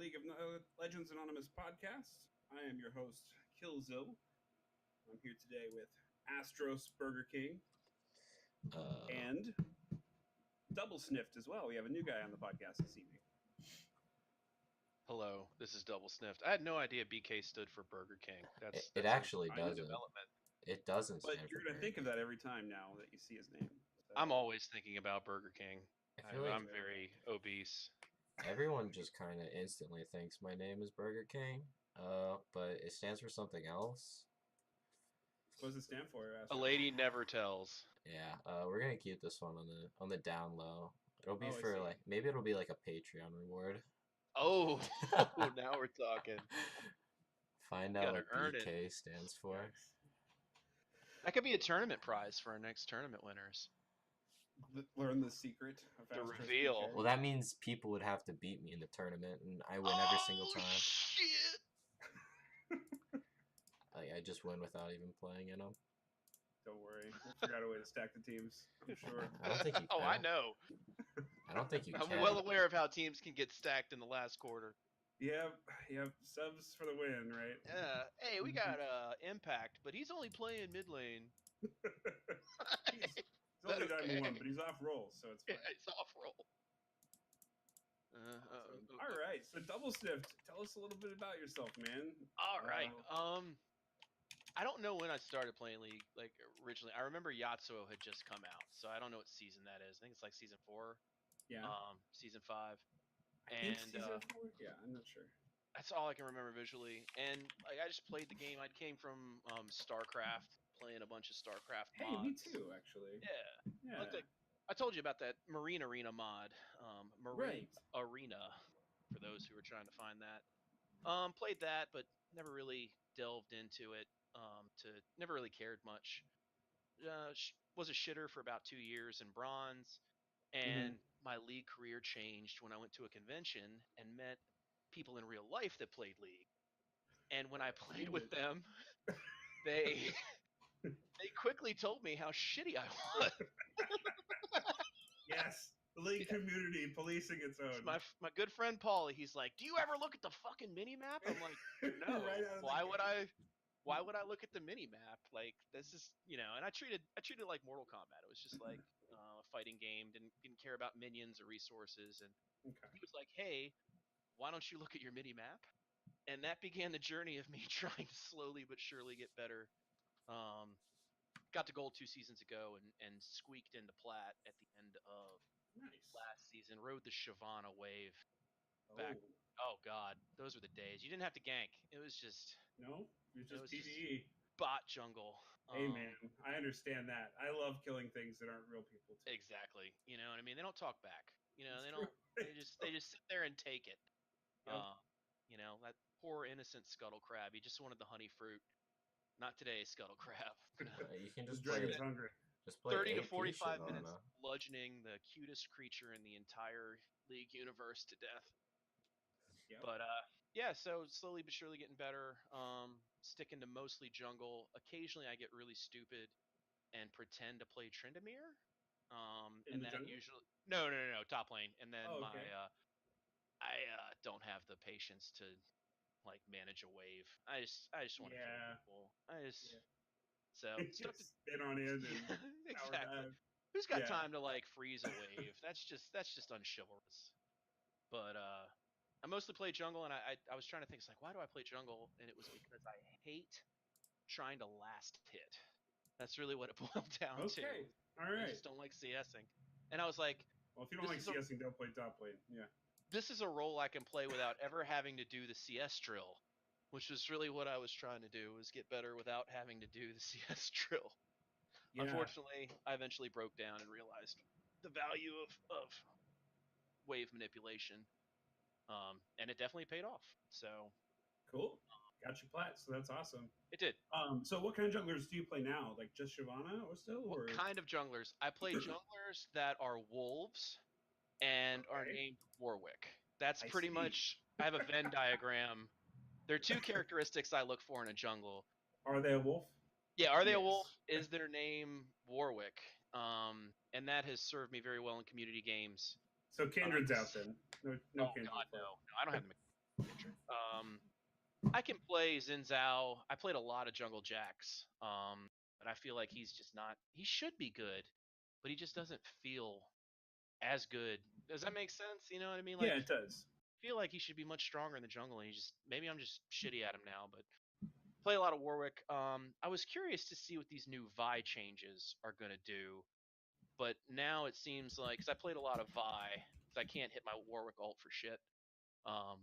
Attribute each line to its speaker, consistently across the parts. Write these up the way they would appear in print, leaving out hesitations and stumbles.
Speaker 1: League of Legends Anonymous podcast. I am your host, Killzil. I'm here today with Astros Burger King and Double Snift as well. We have a new guy on the podcast this evening.
Speaker 2: Hello, this is Double Snift. I had no idea BK stood for Burger King. That's
Speaker 3: It actually
Speaker 2: a
Speaker 3: doesn't.
Speaker 2: development.
Speaker 3: It doesn't stand
Speaker 1: But you're
Speaker 3: for
Speaker 1: going to think of
Speaker 3: Burger
Speaker 1: that every time now that you see his name. So,
Speaker 2: I'm always thinking about Burger King.
Speaker 3: I feel like
Speaker 2: I'm very obese.
Speaker 3: everyone just kind of instantly thinks my name is Burger King, but it stands for something else.
Speaker 1: what does it stand for, Astros?
Speaker 2: A lady never tells.
Speaker 3: Yeah, we're gonna keep this one on the down low. It'll be
Speaker 1: I
Speaker 3: for
Speaker 1: see.
Speaker 3: like maybe it'll be like a Patreon reward.
Speaker 2: Oh, now we're talking.
Speaker 3: Find
Speaker 2: You
Speaker 3: out
Speaker 2: gotta
Speaker 3: what
Speaker 2: earn it.
Speaker 3: BK stands for.
Speaker 1: Yikes.
Speaker 2: That could be a tournament prize for our next tournament winners.
Speaker 1: Learn the secret of
Speaker 2: The
Speaker 1: Astros
Speaker 2: reveal.
Speaker 1: BK.
Speaker 3: Well, that means people would have to beat me in the tournament, and I win every single time.
Speaker 2: Shit!
Speaker 3: Like I just win without even playing in them.
Speaker 1: Don't worry. We'll figure out a way to stack the teams, I'm sure.
Speaker 3: I don't think you can.
Speaker 2: Oh, I know.
Speaker 3: I don't think you
Speaker 2: I'm
Speaker 3: can.
Speaker 2: well aware of how teams can get stacked in the last quarter.
Speaker 1: You have subs for the win, right?
Speaker 2: Yeah. Hey, we got Impact, but he's only playing mid lane.
Speaker 1: He's only
Speaker 2: Okay.
Speaker 1: diamond one, but he's off roll, so it's fine.
Speaker 2: Yeah, it's off roll.
Speaker 1: All right, so Double Snift, tell us a little bit about yourself, man.
Speaker 2: All right. I don't know when I started playing League. Like originally, I remember Yatsuo had just come out, so I don't know what season that is. I think it's like season 4,
Speaker 1: Yeah.
Speaker 2: season 5,
Speaker 1: I think
Speaker 2: and
Speaker 1: season 4? Yeah, I'm not sure.
Speaker 2: that's all I can remember visually. And like I just played the game. I came from StarCraft, playing a bunch of StarCraft
Speaker 1: Hey,
Speaker 2: mods.
Speaker 1: me too, actually.
Speaker 2: Yeah.
Speaker 1: Yeah.
Speaker 2: Looked like, I told you about that Marine Arena mod. Marine
Speaker 1: Right.
Speaker 2: Arena, for those who were trying to find that. Played that, but never really delved into it. Never really cared much. Was a shitter for about 2 years in bronze, and my League career changed when I went to a convention and met people in real life that played League. And when I played with them, they quickly told me how shitty I was.
Speaker 1: Yes, the League community policing its own.
Speaker 2: My good friend Paul, he's like, "Do you ever look at the fucking mini map?" I'm like, "No.
Speaker 1: Right out of the
Speaker 2: Why
Speaker 1: gate.
Speaker 2: would I? Why would I look at the mini map? Like this is, And I treated it like Mortal Kombat. It was just like a fighting game. Didn't care about minions or resources. And
Speaker 1: Okay.
Speaker 2: he was like, "Hey, why don't you look at your mini map?" And that began the journey of me trying to slowly but surely get better. Got to gold 2 seasons ago and squeaked into plat at the end of
Speaker 1: Nice.
Speaker 2: last season. Rode the Shyvana wave back.
Speaker 1: Oh,
Speaker 2: Oh god, those were the days. You didn't have to gank. It was just
Speaker 1: no, it's just
Speaker 2: was just-
Speaker 1: PvE.
Speaker 2: bot jungle.
Speaker 1: Hey, man, I understand that. I love killing things that aren't real people, too.
Speaker 2: Exactly. You know what I mean? They don't talk back.
Speaker 1: It's
Speaker 2: They
Speaker 1: true.
Speaker 2: don't. They just sit there and take it.
Speaker 1: Yep.
Speaker 2: That poor innocent scuttle crab. He just wanted the honey fruit. Not today, scuttle crab.
Speaker 3: You can
Speaker 1: This
Speaker 3: just play
Speaker 1: dragon's hungry.
Speaker 2: 30 to
Speaker 3: AP
Speaker 2: 45
Speaker 3: Shyvana.
Speaker 2: minutes bludgeoning the cutest creature in the entire League universe to death.
Speaker 1: Yep.
Speaker 2: But yeah, so slowly but surely getting better. Sticking to mostly jungle. Occasionally I get really stupid and pretend to play Tryndamere.
Speaker 1: In
Speaker 2: And
Speaker 1: the
Speaker 2: then
Speaker 1: jungle?
Speaker 2: usually no, top lane. And then
Speaker 1: Oh, okay.
Speaker 2: I don't have the patience to like manage a wave. I just want to
Speaker 1: Yeah.
Speaker 2: kill people. I just
Speaker 1: Yeah.
Speaker 2: so stuck to
Speaker 1: Spin on in and power
Speaker 2: exactly.
Speaker 1: dive.
Speaker 2: Who's got
Speaker 1: Yeah.
Speaker 2: time to like freeze a wave? That's just unchivalrous. But I mostly play jungle, and I was trying to think, it's like, why do I play jungle? And it was because I hate trying to last hit. That's really what it boiled down to.
Speaker 1: Okay. All
Speaker 2: I
Speaker 1: right.
Speaker 2: just don't like CSing. And I was like,
Speaker 1: Well, if you don't like
Speaker 2: this is a-
Speaker 1: CSing, don't play top lane. Yeah.
Speaker 2: this is a role I can play without ever having to do the CS drill, which is really what I was trying to do, was get better without having to do the CS drill.
Speaker 1: Yeah.
Speaker 2: Unfortunately, I eventually broke down and realized the value of wave manipulation, and it definitely paid off. So
Speaker 1: Cool. Got you plat, so that's awesome.
Speaker 2: it did.
Speaker 1: So what kind of junglers do you play now? Like just Shyvana or still? Or?
Speaker 2: What kind of junglers? I play junglers that are wolves and are
Speaker 1: Okay.
Speaker 2: named Warwick. That's
Speaker 1: I
Speaker 2: pretty
Speaker 1: see.
Speaker 2: much. I have a Venn diagram. There are 2 characteristics I look for in a jungle.
Speaker 1: Are they a wolf?
Speaker 2: Yeah, are they a
Speaker 1: Yes.
Speaker 2: wolf? Is their name Warwick? And that has served me very well in community games.
Speaker 1: So Kindred's out then. No
Speaker 2: Oh
Speaker 1: Kindred.
Speaker 2: god, no. I don't have the I can play Xin Zhao. I played a lot of Jungle Jacks, but I feel like he's just not. He should be good, but he just doesn't feel as good. Does that make sense? You know what I mean? Like,
Speaker 1: Yeah, it does.
Speaker 2: I feel like he should be much stronger in the jungle, and he just maybe I'm just shitty at him now. But play a lot of Warwick. I was curious to see what these new Vi changes are gonna do, but now it seems like because I played a lot of Vi, because I can't hit my Warwick ult for shit. Um,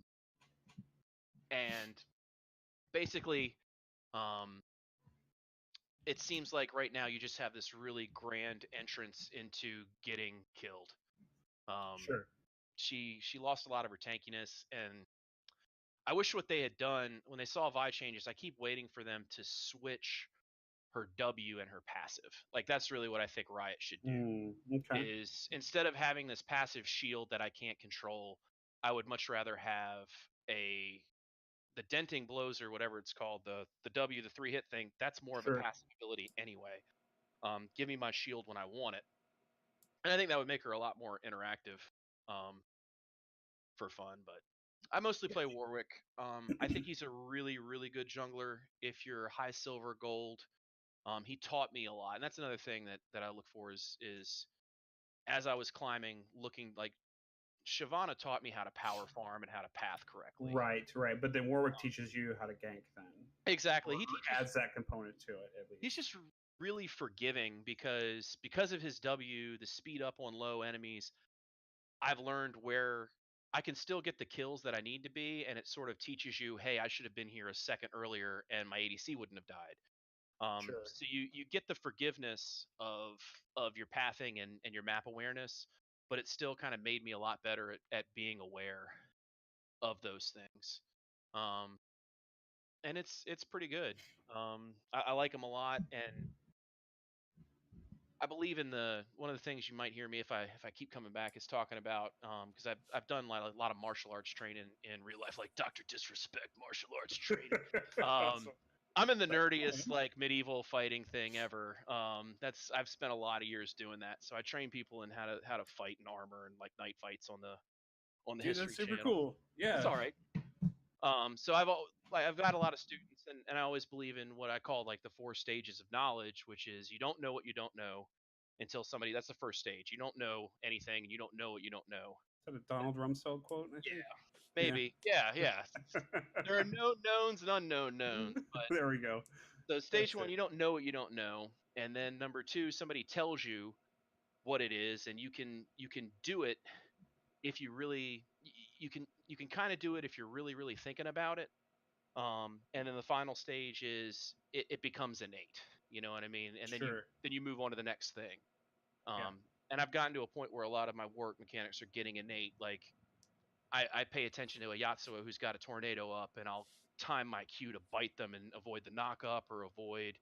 Speaker 2: and basically, um, it seems like right now you just have this really grand entrance into getting killed.
Speaker 1: Sure.
Speaker 2: She lost a lot of her tankiness, and I wish what they had done when they saw Vi changes. I keep waiting for them to switch her W and her passive. Like that's really what I think Riot should do.
Speaker 1: Okay.
Speaker 2: Is instead of having this passive shield that I can't control, I would much rather have the denting blows or whatever it's called, the W, the 3-hit thing. That's more of a
Speaker 1: Sure.
Speaker 2: passive ability anyway. Give me my shield when I want it, and I think that would make her a lot more interactive for fun. But I mostly play Warwick. I think he's a really, really good jungler if you're high silver gold. He taught me a lot, and that's another thing that I look for is as I was climbing, looking like Shyvana taught me how to power farm and how to path correctly.
Speaker 1: Right. But then Warwick teaches you how to gank then.
Speaker 2: Exactly.
Speaker 1: Or
Speaker 2: He teaches,
Speaker 1: adds that component to it at least.
Speaker 2: he's just really forgiving because of his W, the speed up on low enemies. I've learned where I can still get the kills that I need to be, and it sort of teaches you, hey, I should have been here a second earlier, and my ADC wouldn't have died.
Speaker 1: Sure.
Speaker 2: So you get the forgiveness of your pathing and your map awareness, but it still kind of made me a lot better at being aware of those things. And it's pretty good. I like him a lot, and I believe in one of the things you might hear me if I keep coming back is talking about because I've done a lot of martial arts training in real life, like Doctor Disrespect martial arts training.
Speaker 1: Awesome.
Speaker 2: I'm in the nerdiest like medieval fighting thing ever. I've spent a lot of years doing that, so I train people in how to fight in armor and like night fights on the
Speaker 1: Dude,
Speaker 2: History
Speaker 1: that's super
Speaker 2: Channel.
Speaker 1: cool. Yeah.
Speaker 2: It's all right. So I've got a lot of students, and I always believe in what I call like the 4 stages of knowledge, which is you don't know what you don't know until somebody. That's the first stage. You don't know anything, and you don't know what you don't know.
Speaker 1: Is that a Donald Rumsfeld quote? I think?
Speaker 2: Yeah, maybe. Yeah. There are known knowns and unknown knowns, but
Speaker 1: there we go.
Speaker 2: so stage 1, you don't know what you don't know, and then number 2, somebody tells you what it is, and you can do it if you really you can kind of do it if you're really really thinking about it. And then the final stage is it becomes innate. You know what I mean? And
Speaker 1: Sure.
Speaker 2: then you move on to the next thing.
Speaker 1: Yeah.
Speaker 2: And I've gotten to a point where a lot of my work mechanics are getting innate. Like I pay attention to a Yasuo who's got a tornado up, and I'll time my Q to bite them and avoid the knock up or avoid.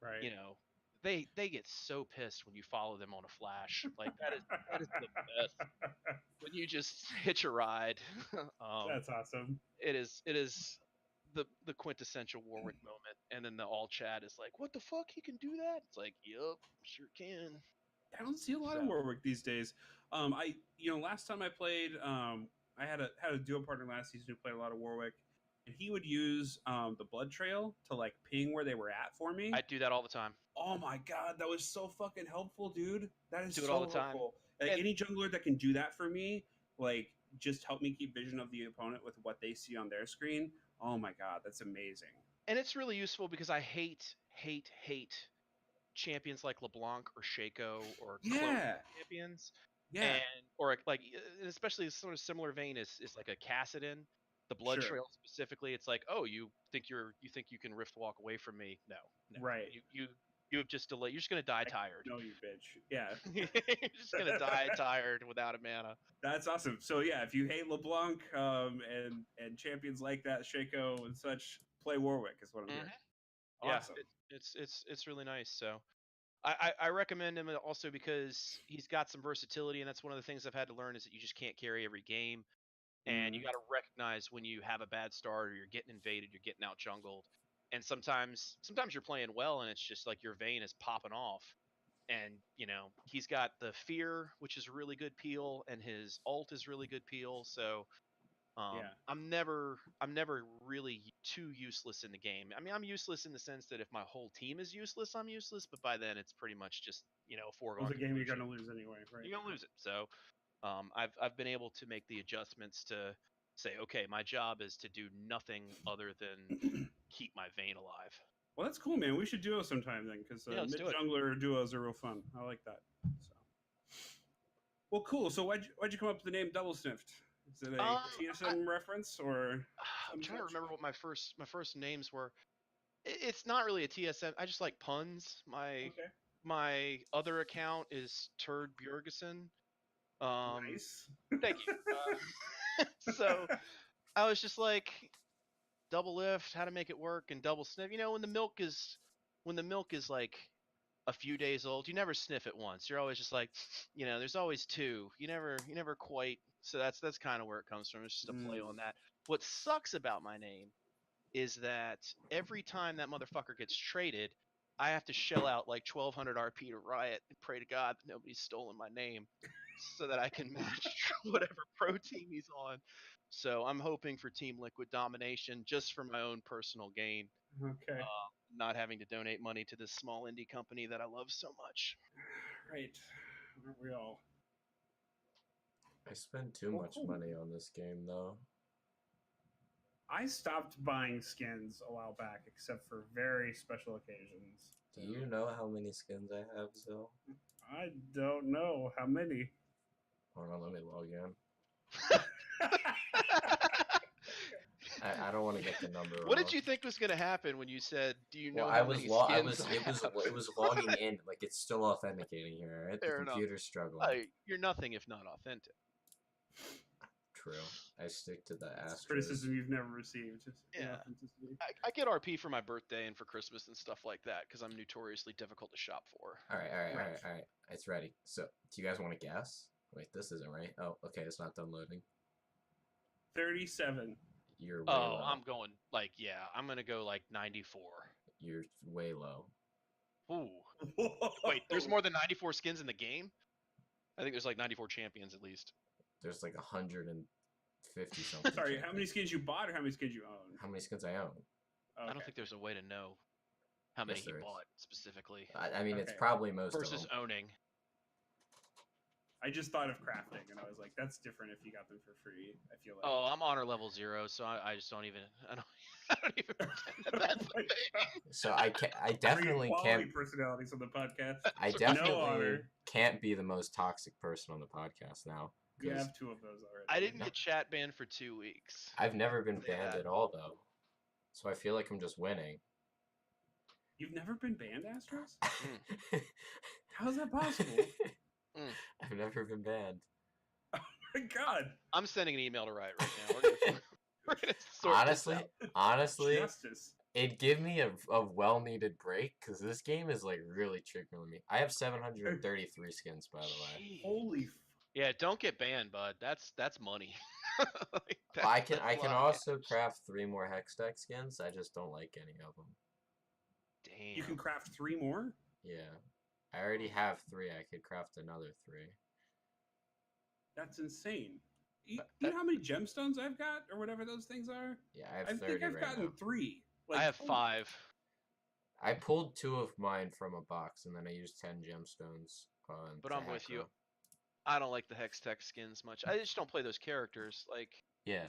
Speaker 1: Right.
Speaker 2: You know, they get so pissed when you follow them on a flash. Like that is the best when you just hitch a ride.
Speaker 1: That's awesome.
Speaker 2: It is the quintessential Warwick moment, and then the all chat is like, "What the fuck? He can do that?" It's like, "Yup, sure can."
Speaker 1: I don't see a lot of Warwick these days. Last time I played, I had a duo partner last season who played a lot of Warwick, and he would use the blood trail to like ping where they were at for me.
Speaker 2: I do that all the time.
Speaker 1: Oh my god, that was so fucking helpful, dude. That is
Speaker 2: do it
Speaker 1: so
Speaker 2: all the time.
Speaker 1: helpful. Like any jungler that can do that for me, like just help me keep vision of the opponent with what they see on their screen. Oh my god, that's amazing.
Speaker 2: And it's really useful because I hate champions like LeBlanc or Shaco or champions.
Speaker 1: Yeah.
Speaker 2: And or like especially a sort of similar vein is like a Cassidon, the blood trail specifically. It's like, oh, you think you can rift walk away from me? No.
Speaker 1: Right.
Speaker 2: You have just delayed. You're just gonna die tired.
Speaker 1: No, you bitch. Yeah.
Speaker 2: You're just gonna die tired without a mana.
Speaker 1: That's awesome. So yeah, if you hate LeBlanc and champions like that, Shaco and such, play Warwick is what I'm hearing. Awesome.
Speaker 2: Yeah, it's really nice. So I recommend him also because he's got some versatility, and that's one of the things I've had to learn is that you just can't carry every game, and you got to recognize when you have a bad start or you're getting invaded, you're getting out jungled, and sometimes you're playing well and it's just like your vein is popping off, and he's got the fear, which is really good peel, and his ult is really good peel, so I'm never really too useless in the game. I mean, I'm useless in the sense that if my whole team is useless, I'm useless. But by then, it's pretty much just a foregone
Speaker 1: It's a game
Speaker 2: conclusion.
Speaker 1: you're going to lose anyway, right?
Speaker 2: You're gonna lose it. So, I've been able to make the adjustments to say, okay, my job is to do nothing other than keep my vein alive.
Speaker 1: Well, that's cool, man. We should duo sometime then, because
Speaker 2: let's do it.
Speaker 1: mid-jungler duos are real fun. I like that. So, well, cool. So why'd you come up with the name Double Snift? Is it a TSM reference or?
Speaker 2: I'm trying to remember what my first names were. It's not really a TSM. I just like puns. My other account is Turd Bjorgeson.
Speaker 1: Nice.
Speaker 2: Thank you. So I was just like, double lift, how to make it work, and double sniff. When the milk is like a few days old, you never sniff it once. You're always just like, there's always two. You never quite. So that's kind of where it comes from. It's just a play on that. What sucks about my name is that every time that motherfucker gets traded, I have to shell out like 1,200 RP to Riot and pray to God that nobody's stolen my name, so that I can match whatever pro team he's on. So I'm hoping for Team Liquid domination just for my own personal gain.
Speaker 1: Okay.
Speaker 2: Not having to donate money to this small indie company that I love so much.
Speaker 1: Right. Aren't we all?
Speaker 3: I spend too much money on this game, though.
Speaker 1: I stopped buying skins a while back, except for very special occasions.
Speaker 3: Do you know how many skins I have, Zil?
Speaker 1: I don't know how many.
Speaker 3: Hold on, let me log in. I don't want to get the number wrong.
Speaker 2: What did you think was going to happen when you said, "Do you know
Speaker 3: well,
Speaker 2: how many skins
Speaker 3: it was logging in, like it's still authenticating here, right?
Speaker 2: Fair
Speaker 3: the computer's struggling.
Speaker 2: You're nothing if not authentic.
Speaker 3: True. I stick to the Astros.
Speaker 1: Criticism you've never received.
Speaker 2: Yeah. I get RP for my birthday and for Christmas and stuff like that because I'm notoriously difficult to shop for.
Speaker 3: All right. It's ready. So, do you guys want to guess? Wait, this isn't right. Oh, okay, it's not done loading.
Speaker 1: 37.
Speaker 3: You're way low.
Speaker 2: I'm going I'm gonna go like 94.
Speaker 3: You're way low.
Speaker 2: Ooh. Wait, there's more than 94 skins in the game? I think there's like 94 champions at least.
Speaker 3: There's like 150 something.
Speaker 1: Sorry, how many skins you bought or how many skins you own?
Speaker 3: How many skins I own?
Speaker 2: Okay. I don't think there's a way to know how many he bought specifically.
Speaker 3: I mean, it's probably most
Speaker 2: versus
Speaker 3: of them.
Speaker 2: Owning.
Speaker 1: I just thought of crafting, and I was like, that's different if you got them for free. I feel like.
Speaker 2: Oh, I'm honor level 0, so I just don't even. I don't even pretend that's the thing.
Speaker 3: So I definitely can't.
Speaker 1: Personalities on the podcast.
Speaker 3: I definitely can't be the most toxic person on the podcast now.
Speaker 1: You have 2 of those already.
Speaker 2: I didn't get chat banned for 2 weeks.
Speaker 3: I've never been banned at all, though. So I feel like I'm just winning.
Speaker 1: You've never been banned, Astros? How's that possible?
Speaker 3: I've never been banned.
Speaker 1: Oh my god!
Speaker 2: I'm sending an email to Riot right now. We're gonna sort
Speaker 3: honestly,
Speaker 1: Justice.
Speaker 3: It'd give me a well-needed break because this game is like really triggering me. I have 733 skins, by the way.
Speaker 1: Holy.
Speaker 2: Yeah, don't get banned, bud. That's money.
Speaker 3: I can also craft 3 more Hextech skins. I just don't like any of them.
Speaker 2: Damn.
Speaker 1: You can craft 3 more?
Speaker 3: Yeah. I already have 3. I could craft another 3.
Speaker 1: That's insane. You know how many gemstones I've got, or whatever those things are?
Speaker 3: Yeah, I have 30
Speaker 1: think I've gotten
Speaker 3: now.
Speaker 1: 3.
Speaker 2: I have 5.
Speaker 3: I pulled 2 of mine from a box, and then I used 10 gemstones.
Speaker 2: But I'm with you. I don't like the Hextech skins much. I just don't play those characters.
Speaker 3: Yeah.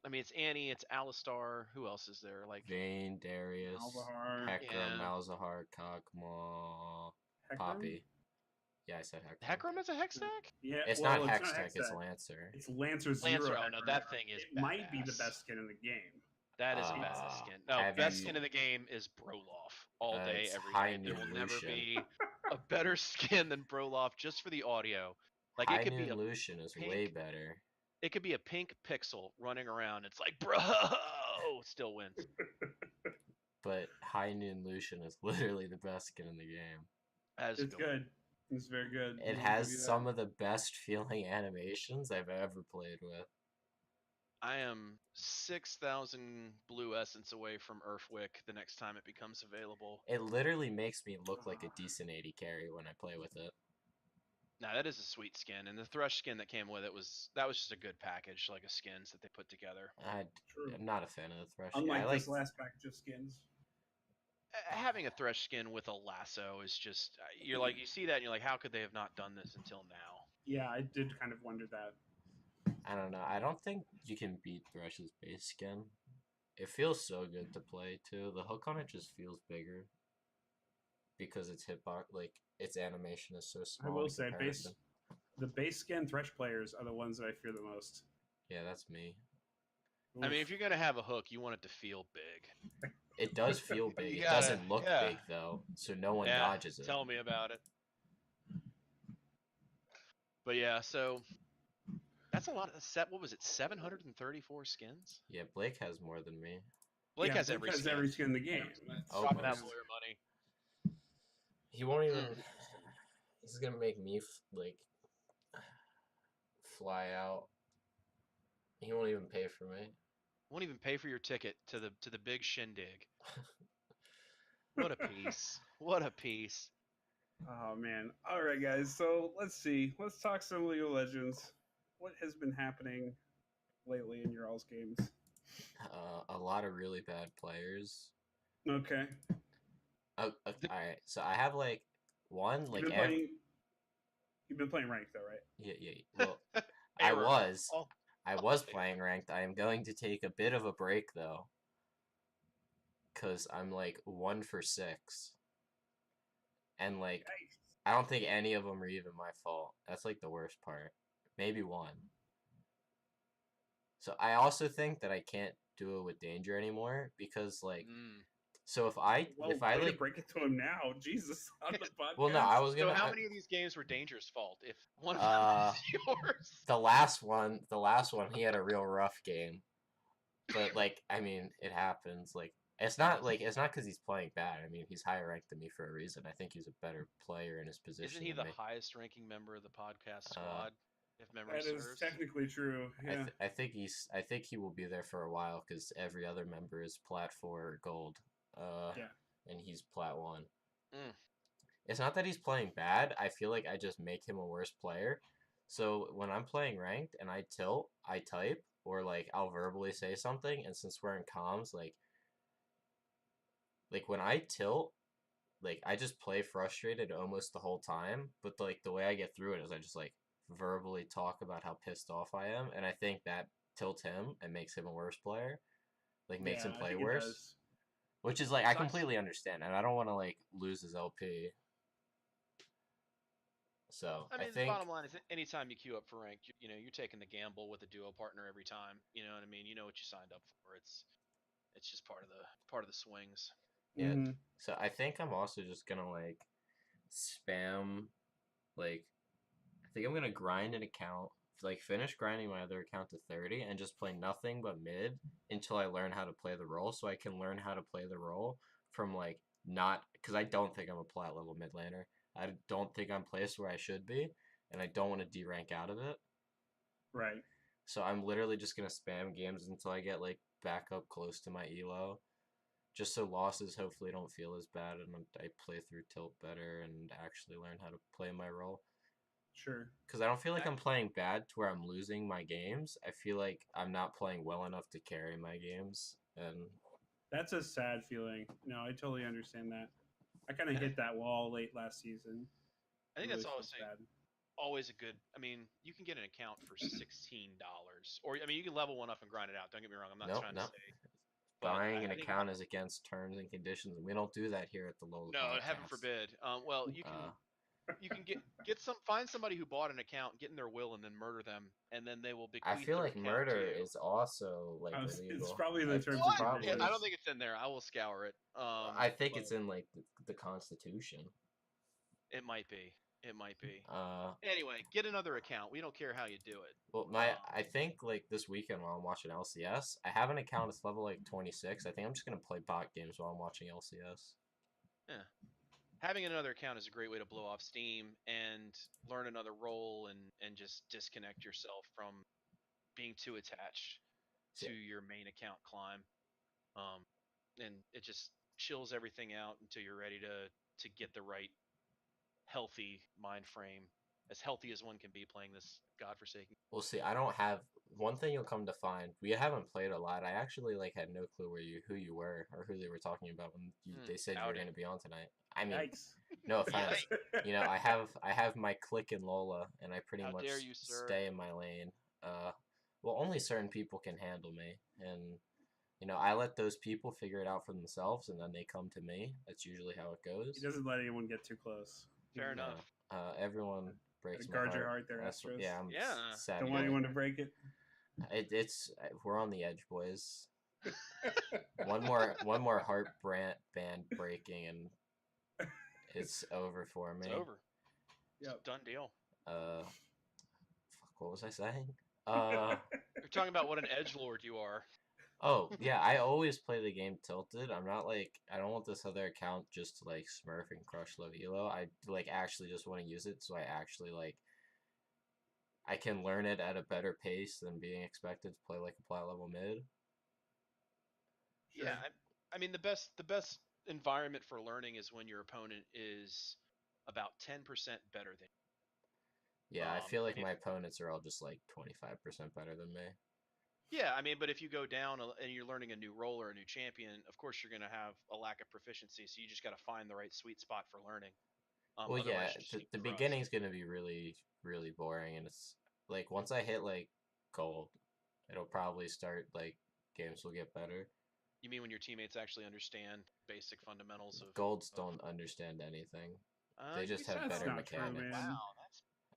Speaker 2: I mean, it's Annie, it's Alistar. Who else is there?
Speaker 3: Vayne, Darius,
Speaker 1: Malzahar.
Speaker 3: Hecarim, Malzahar, Kog'Maw, Poppy. Yeah, I said Hecarim.
Speaker 2: Hecarim is a Hextech?
Speaker 1: Yeah,
Speaker 3: it's not Hextech, it's Lancer.
Speaker 1: It's Lancer 0.
Speaker 2: Oh no, that thing is
Speaker 1: It might be the best skin in the game.
Speaker 2: That is a badass skin. No, best skin in the game is Broloff. All day, every day. There will never be a better skin than Broloff just for the audio.
Speaker 3: It could be Lucian is way better.
Speaker 2: It could be a pink pixel running around. It's like, bro, still wins.
Speaker 3: But High Noon Lucian is literally the best skin in the game.
Speaker 1: It's good. It's very good.
Speaker 3: It has some of the best feeling animations I've ever played with.
Speaker 2: I am 6,000 blue essence away from Earthwick the next time it becomes available.
Speaker 3: It literally makes me look like a decent AD carry when I play with it.
Speaker 2: Nah, that is a sweet skin, and the Thresh skin that came with it was just a good package, like a skins that they put together.
Speaker 1: True.
Speaker 3: I'm not a fan of the Thresh.
Speaker 1: Unlike
Speaker 3: I like
Speaker 1: this last package of skins.
Speaker 2: Having a Thresh skin with a lasso is just you're like you see that and you're like, how could they have not done this until now?
Speaker 1: Yeah, I did kind of wonder that.
Speaker 3: I don't know. I don't think you can beat Thresh's base skin. It feels so good to play too. The hook on it just feels bigger because its hitbox, like its animation, is so small.
Speaker 1: I will
Speaker 3: in
Speaker 1: say,
Speaker 3: comparison.
Speaker 1: the base skin Thresh players are the ones that I fear the most.
Speaker 3: Yeah, that's me.
Speaker 2: I mean, if you're gonna have a hook, you want it to feel big.
Speaker 3: It does feel big.
Speaker 2: You
Speaker 3: It
Speaker 2: gotta-
Speaker 3: doesn't look
Speaker 2: yeah.
Speaker 3: big though, so no one
Speaker 2: Yeah,
Speaker 3: dodges it.
Speaker 2: tell me about it. But yeah, so that's a lot of set. What was it? 734 skins.
Speaker 3: Yeah, Blake has more than me.
Speaker 2: Blake
Speaker 1: yeah,
Speaker 2: has every
Speaker 1: has
Speaker 2: skin.
Speaker 1: every skin in the game.
Speaker 3: Oh,
Speaker 2: Drop that
Speaker 3: most.
Speaker 2: lawyer money.
Speaker 3: He won't even.
Speaker 2: Mm.
Speaker 3: He's gonna make me like fly out. He won't even pay for me.
Speaker 2: Won't even pay for your ticket to the big shindig. What a piece! What a piece!
Speaker 1: Oh man! All right, guys. So let's see. Let's talk some League of Legends. What has been happening lately in your all's games?
Speaker 3: A lot of really bad players.
Speaker 1: Okay.
Speaker 3: All right. So I have like one
Speaker 1: You've
Speaker 3: like
Speaker 1: been playing. You've been playing ranked though, right?
Speaker 3: yeah. Well, I
Speaker 2: Error.
Speaker 3: was.
Speaker 2: Oh,
Speaker 3: I was playing ranked. I am going to take a bit of a break though, cause I'm like 1 for 6, and like
Speaker 1: Yikes.
Speaker 3: I don't think any of them are even my fault. That's like the worst part. Maybe one. So I also think that I can't do it with danger anymore because like so if I
Speaker 1: Well,
Speaker 3: like
Speaker 1: to break it to him now, Jesus, on the podcast.
Speaker 3: well no I was
Speaker 2: so
Speaker 3: gonna
Speaker 2: how many of these games were Danger's fault? If one of
Speaker 3: Uh,
Speaker 2: them is yours.
Speaker 3: the last one he had a real rough game, but like I mean it happens. Like it's not because he's playing bad. I mean he's higher ranked than me for a reason. I think he's a better player in his position.
Speaker 2: Isn't he
Speaker 3: than
Speaker 2: the
Speaker 3: me.
Speaker 2: highest ranking member of the podcast squad? If memory
Speaker 1: That is
Speaker 2: serves.
Speaker 1: technically true. Yeah.
Speaker 3: I think he will be there for a while because every other member is plat 4 or gold.
Speaker 1: Yeah.
Speaker 3: And he's plat 1.
Speaker 2: Mm.
Speaker 3: It's not that he's playing bad. I feel like I just make him a worse player. So when I'm playing ranked and I tilt, I type or like I'll verbally say something. And since we're in comms, like when I tilt, like I just play frustrated almost the whole time. But like the way I get through it is I just like verbally talk about how pissed off I am, and I think that tilts him and makes him a worse player. Like makes him play worse. Which is like I completely understand, and I don't want to like lose his LP. So
Speaker 2: I mean,
Speaker 3: think
Speaker 2: the bottom line is, anytime you queue up for ranked, you know, you're taking the gamble with a duo partner every time. You know what I mean? You know what you signed up for. It's just part of the swings.
Speaker 3: yeah.
Speaker 1: Mm-hmm.
Speaker 3: So I think I'm also just gonna like spam, like I think I'm gonna grind an account, like finish grinding my other account to 30, and just play nothing but mid until I learn how to play the role, so I can learn how to play the role from like not because I don't think I'm a plat level mid laner. I don't think I'm placed where I should be, and I don't want to derank out of it.
Speaker 1: Right.
Speaker 3: So I'm literally just gonna spam games until I get like back up close to my elo, just so losses hopefully don't feel as bad, and I play through tilt better and actually learn how to play my role.
Speaker 1: Sure.
Speaker 3: Because I don't feel like I'm playing bad to where I'm losing my games. I feel like I'm not playing well enough to carry my games, and
Speaker 1: That's a sad feeling. No, I totally understand that. I kind of hit that wall late last season.
Speaker 2: I think
Speaker 1: It
Speaker 2: that's
Speaker 1: really feels
Speaker 2: always a good. I mean, you can get an account for $16, or I mean, you can level one up and grind it out. Don't get me wrong. I'm not trying to say.
Speaker 3: Buying an account is against terms and conditions, and we don't do that here at the LOLA.
Speaker 2: No,
Speaker 3: podcast.
Speaker 2: heaven forbid. Well, you can find somebody who bought an account, get in their will, and then murder them, and then they will bequeath.
Speaker 3: I feel
Speaker 2: their
Speaker 3: like
Speaker 2: account
Speaker 3: murder
Speaker 2: to you.
Speaker 3: is also like illegal.
Speaker 1: It's probably the terms
Speaker 2: What?
Speaker 1: and conditions.
Speaker 2: I don't think it's in there. I will scour it.
Speaker 3: I think it's in like the Constitution.
Speaker 2: It might be. It might be.
Speaker 3: Uh,
Speaker 2: Anyway, get another account. We don't care how you do it.
Speaker 3: Well, I think like this weekend while I'm watching LCS, I have an account that's level like 26. I think I'm just gonna play bot games while I'm watching LCS.
Speaker 2: Yeah. Having another account is a great way to blow off steam and learn another role and just disconnect yourself from being too attached to your main account climb. And it just chills everything out until you're ready to get the right healthy mind frame as healthy as one can be playing this godforsaken.
Speaker 3: We'll see. I don't have one thing you'll come to find. We haven't played a lot. I actually like had no clue who you were or who they were talking about when they said you were
Speaker 2: howdy.
Speaker 3: going to be on tonight. I mean,
Speaker 1: Yikes.
Speaker 3: no offense. You know, I have my click in LOLA, and I pretty
Speaker 2: How
Speaker 3: much
Speaker 2: dare you, sir.
Speaker 3: stay in my lane. Well, only certain people can handle me, and you know, I let those people figure it out for themselves, and then they come to me. That's usually how it goes.
Speaker 1: He doesn't let anyone get too close.
Speaker 2: Fair
Speaker 3: No,
Speaker 2: enough.
Speaker 3: Everyone breaks
Speaker 1: Gotta
Speaker 3: my
Speaker 1: guard
Speaker 3: heart.
Speaker 1: your heart there,
Speaker 3: That's
Speaker 1: Astros.
Speaker 3: yeah, I'm
Speaker 2: Yeah.
Speaker 3: sad.
Speaker 1: Don't want anyone to break it.
Speaker 3: It's we're on the edge, boys. one more heart band breaking, and it's over for me.
Speaker 2: It's over.
Speaker 1: Yep.
Speaker 2: It's a done deal.
Speaker 3: Fuck, what was I saying?
Speaker 2: You're talking about what an edgelord you are.
Speaker 3: Oh yeah, I always play the game tilted. I'm not like I don't want this other account just to like smurf and crush low elo. I like actually just want to use it so I actually like I can learn it at a better pace than being expected to play like a plat level mid.
Speaker 2: Sure. Yeah, I mean the best environment for learning is when your opponent is about 10% better than you.
Speaker 3: Yeah, I feel like my opponents are all just like 25% better than me.
Speaker 2: Yeah, I mean, but if you go down and you're learning a new role or a new champion, of course you're going to have a lack of proficiency. So you just got to find the right sweet spot for learning.
Speaker 3: Well, yeah, the beginning's going to be really, really boring, and it's like once I hit like gold, it'll probably start like games will get better.
Speaker 2: You mean when your teammates actually understand basic fundamentals of
Speaker 3: golds don't understand anything? They just have better mechanics.
Speaker 2: True, wow,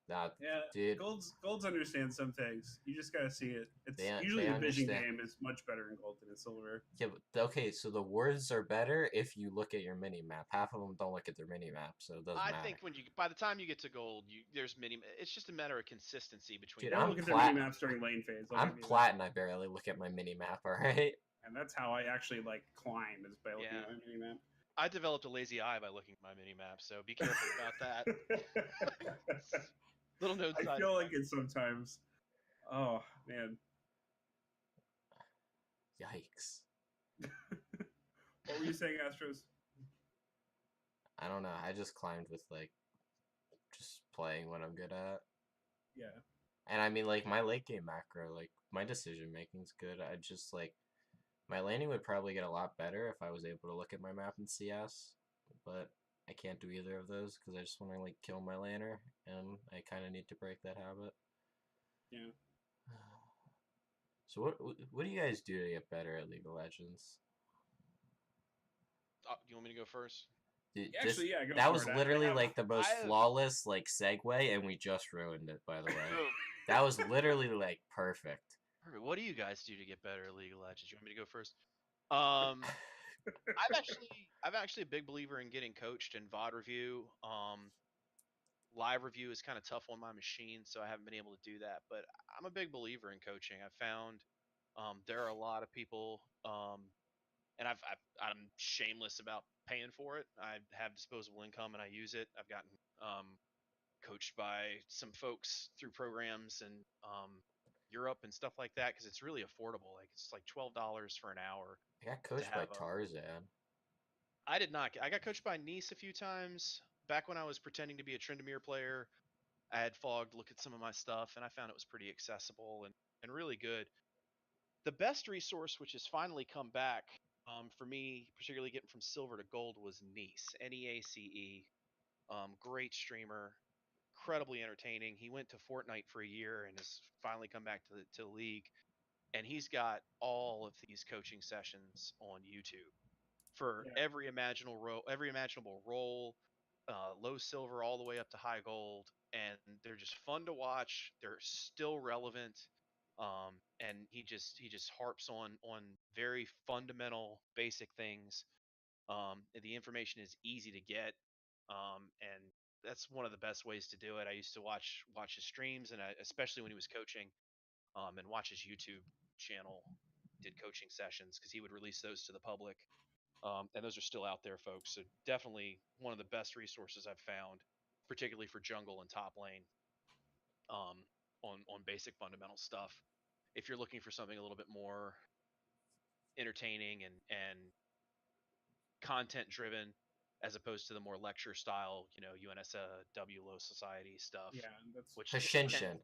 Speaker 2: that's
Speaker 1: yeah,
Speaker 3: dude.
Speaker 1: Golds understand some things. You just gotta see it. It's usually the vision game is much better in gold than in silver.
Speaker 3: Yeah, but okay, so the words are better if you look at your mini map. Half of them don't look at their mini map, so it doesn't matter.
Speaker 2: I think by the time you get to gold, there's it's just a matter of consistency between.
Speaker 1: Dude, I look at their mini maps during lane phase.
Speaker 3: I'm plat and I barely look at my mini map. All right.
Speaker 1: And that's how I actually like climb is by looking at my mini map.
Speaker 2: I developed a lazy eye by looking at my mini map, so be careful about that. Little note.
Speaker 1: I feel like it sometimes. Oh man.
Speaker 3: Yikes.
Speaker 1: What were you saying, Astros?
Speaker 3: I don't know. I just climbed with like just playing what I'm good at.
Speaker 1: Yeah.
Speaker 3: And I mean like my late game macro, like my decision making's good. I just like my laning would probably get a lot better if I was able to look at my map in CS, but I can't do either of those because I just want to like kill my laner, and I kind of need to break that habit.
Speaker 1: Yeah.
Speaker 3: So what do you guys do to get better at League of Legends?
Speaker 2: You want me to go first?
Speaker 3: Dude,
Speaker 1: actually, yeah.
Speaker 3: That was literally like the most flawless like segue, and we just ruined it. By the way, that was literally like perfect.
Speaker 2: What do you guys do to get better at League of Legends? You want me to go first? I'm actually a big believer in getting coached in VOD review. Live review is kind of tough on my machine, so I haven't been able to do that. But I'm a big believer in coaching. I've found there are a lot of people, and I'm shameless about paying for it. I have disposable income and I use it. I've gotten coached by some folks through programs and Europe and stuff like that because it's really affordable. Like it's like $12 for an hour.
Speaker 3: I got coached by Tarzan.
Speaker 2: I did not. I got coached by Nice a few times. Back when I was pretending to be a Tryndamere player, I had Fog look at some of my stuff, and I found it was pretty accessible and really good. The best resource, which has finally come back for me, particularly getting from silver to gold, was Nice. Neace. Great streamer, incredibly entertaining. He went to Fortnite for a year and has finally come back to the league. And he's got all of these coaching sessions on YouTube for every imaginable role, low silver all the way up to high gold, and they're just fun to watch. They're still relevant, and he just harps on very fundamental, basic things. The information is easy to get, and that's one of the best ways to do it. I used to watch his streams, and especially when he was coaching, and watch his YouTube channel. Did coaching sessions because he would release those to the public. And those are still out there, folks. So definitely one of the best resources I've found, particularly for jungle and top lane, on basic fundamental stuff. If you're looking for something a little bit more entertaining and content driven, as opposed to the more lecture style, UNSW Low Society stuff.
Speaker 1: Yeah, that's
Speaker 2: Which
Speaker 3: Hashinshin.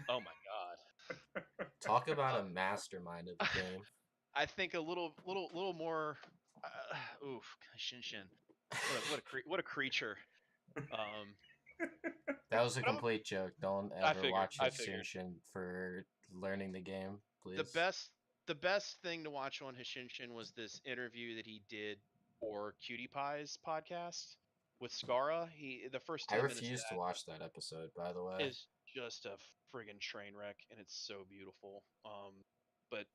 Speaker 2: Oh my god!
Speaker 3: Talk about a mastermind of the game.
Speaker 2: I think a little more. Oof, Shinshin. What a creature.
Speaker 3: That was a
Speaker 2: But
Speaker 3: complete joke. Don't
Speaker 2: I
Speaker 3: ever
Speaker 2: figured.
Speaker 3: watch
Speaker 2: I figured.
Speaker 3: Hashinshin for learning the game,
Speaker 2: The
Speaker 3: please.
Speaker 2: best thing to watch on Hashinshin was this interview that he did for Cutie Pie's podcast with Skara. The first
Speaker 3: I
Speaker 2: 10 minutes of
Speaker 3: refuse to
Speaker 2: that
Speaker 3: watch that episode, by the way.
Speaker 2: is just a friggin' train wreck, and it's so beautiful. But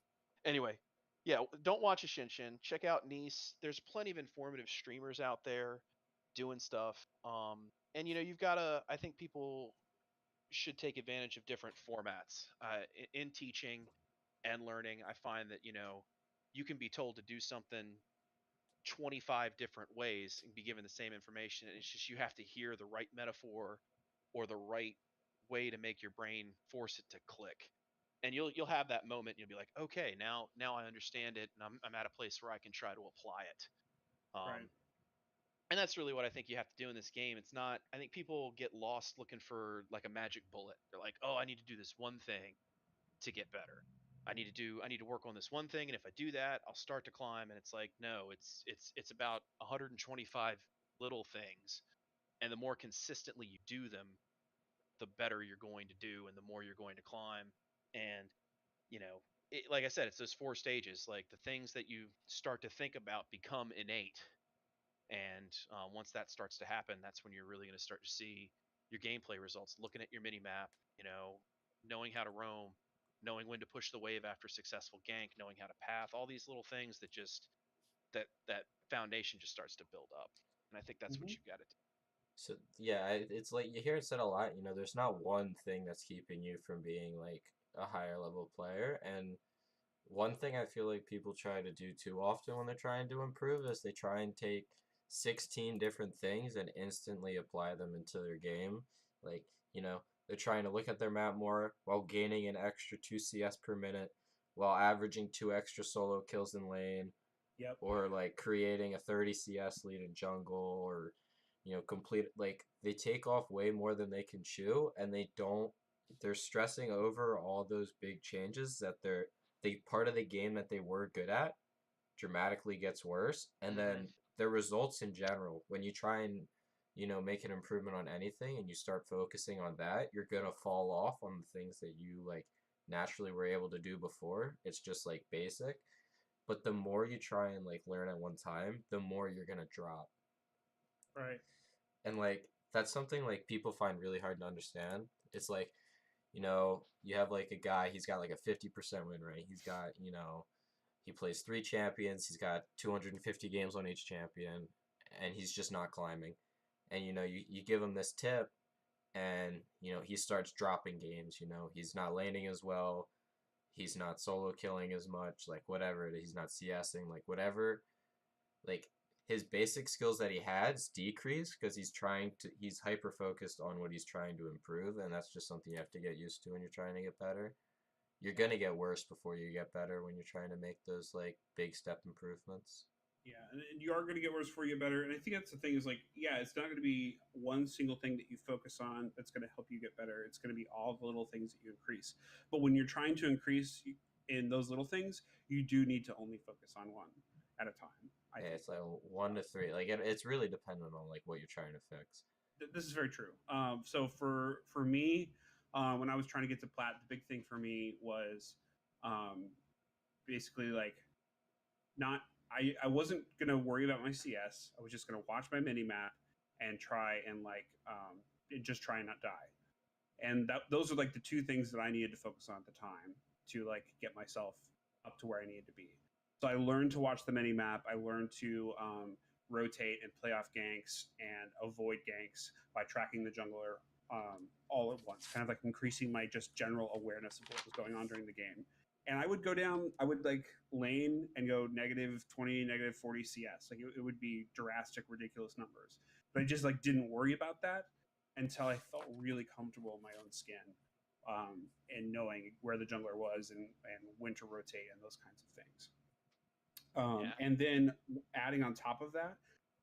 Speaker 2: anyway, yeah, don't watch a Shinshin. Check out Nice. There's plenty of informative streamers out there doing stuff. And you've got to. I think people should take advantage of different formats in teaching and learning. I find that you can be told to do something 25 different ways and be given the same information. It's just you have to hear the right metaphor or the right way to make your brain force it to click. And you'll have that moment. And you'll be like, okay, now I understand it, and I'm at a place where I can try to apply it.
Speaker 1: right.
Speaker 2: And that's really what I think you have to do in this game. It's not. I think people get lost looking for like a magic bullet. They're like, oh, I need to do this one thing to get better. I need to work on this one thing, and if I do that, I'll start to climb. And it's like, no, it's about 125 little things, and the more consistently you do them, the better you're going to do, and the more you're going to climb. And like I said, it's those 4 stages. Like the things that you start to think about become innate, and once that starts to happen, that's when you're really going to start to see your gameplay results. Looking at your mini map, knowing how to roam, knowing when to push the wave after successful gank, knowing how to path, all these little things that just that foundation just starts to build up. And I think that's what
Speaker 1: Mhm.
Speaker 2: you got to do.
Speaker 3: So yeah, it's like you hear it said a lot. There's not one thing that's keeping you from being like a higher level player. And one thing I feel like people try to do too often when they're trying to improve is they try and take 16 different things and instantly apply them into their game. Like, they're trying to look at their map more while gaining an extra 2 CS per minute, while averaging 2 extra solo kills in lane,
Speaker 1: Yep.
Speaker 3: or like creating a 30 CS lead in jungle, or complete, like, they take off way more than they can chew, and they're stressing over all those big changes that the part of the game that they were good at dramatically gets worse. And then their results in general, when you try and make an improvement on anything and you start focusing on that, you're gonna fall off on the things that you like naturally were able to do before. It's just like basic. But the more you try and like learn at one time, the more you're gonna drop.
Speaker 1: Right.
Speaker 3: And like that's something like people find really hard to understand. It's like, you have like a guy, he's got like a 50% win rate. He's got, he plays 3 champions, he's got 250 games on each champion, and he's just not climbing. And you give him this tip, and he starts dropping games. He's not laning as well, he's not solo killing as much, like whatever, he's not CSing, like whatever, like his basic skills that he has decrease because he's hyper focused on what he's trying to improve, and that's just something you have to get used to when you're trying to get better. You're gonna get worse before you get better when you're trying to make those like big step improvements.
Speaker 1: Yeah, and you are going to get worse before you get better. And I think that's the thing is like, yeah, it's not going to be one single thing that you focus on that's going to help you get better. It's going to be all the little things that you increase. But when you're trying to increase in those little things, you do need to only focus on one at a time. I think.
Speaker 3: It's like 1 to 3. Like it's really dependent on like what you're trying to fix.
Speaker 1: This is very true. So for me, when I was trying to get to plat, the big thing for me was basically like not I wasn't gonna worry about my CS. I was just gonna watch my mini map and try and like just try and not die. And those are like the 2 things that I needed to focus on at the time to like get myself up to where I needed to be. So I learned to watch the mini map. I learned to rotate and play off ganks and avoid ganks by tracking the jungler all at once, kind of like increasing my just general awareness of what was going on during the game. And I would go down, I would like lane and go -20, -40 CS. Like it would be drastic, ridiculous numbers. But I just like didn't worry about that until I felt really comfortable in my own skin, and knowing where the jungler was and when to rotate and those kinds of things.
Speaker 2: Yeah.
Speaker 1: And then adding on top of that,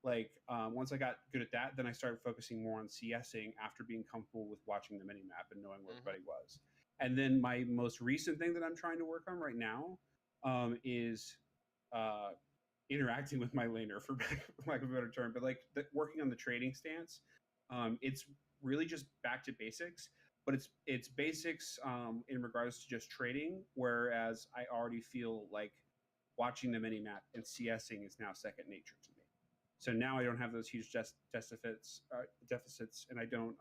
Speaker 1: like once I got good at that, then I started focusing more on CSing after being comfortable with watching the mini map and knowing where everybody was. And then my most recent thing that I'm trying to work on right now is interacting with my laner, for lack of a better term, but like working on the trading stance. It's really just back to basics, but it's basics in regards to just trading, whereas I already feel like watching the mini map and CSing is now second nature to me. So now I don't have those huge deficits, and I don't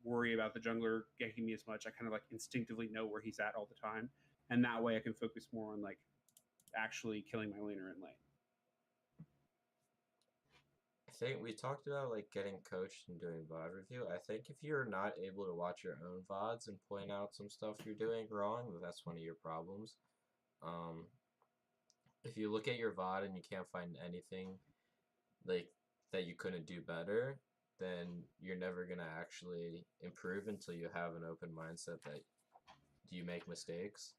Speaker 1: worry about the jungler getting me as much. I kind of like instinctively know where he's at all the time, and that way I can focus more on like actually killing my laner in lane.
Speaker 3: I think we talked about like getting coached and doing VOD review. I think if you're not able to watch your own VODs and point out some stuff you're doing wrong, that's one of your problems. If you look at your VOD and you can't find anything like that you couldn't do better, then you're never gonna actually improve until you have an open mindset that you make mistakes.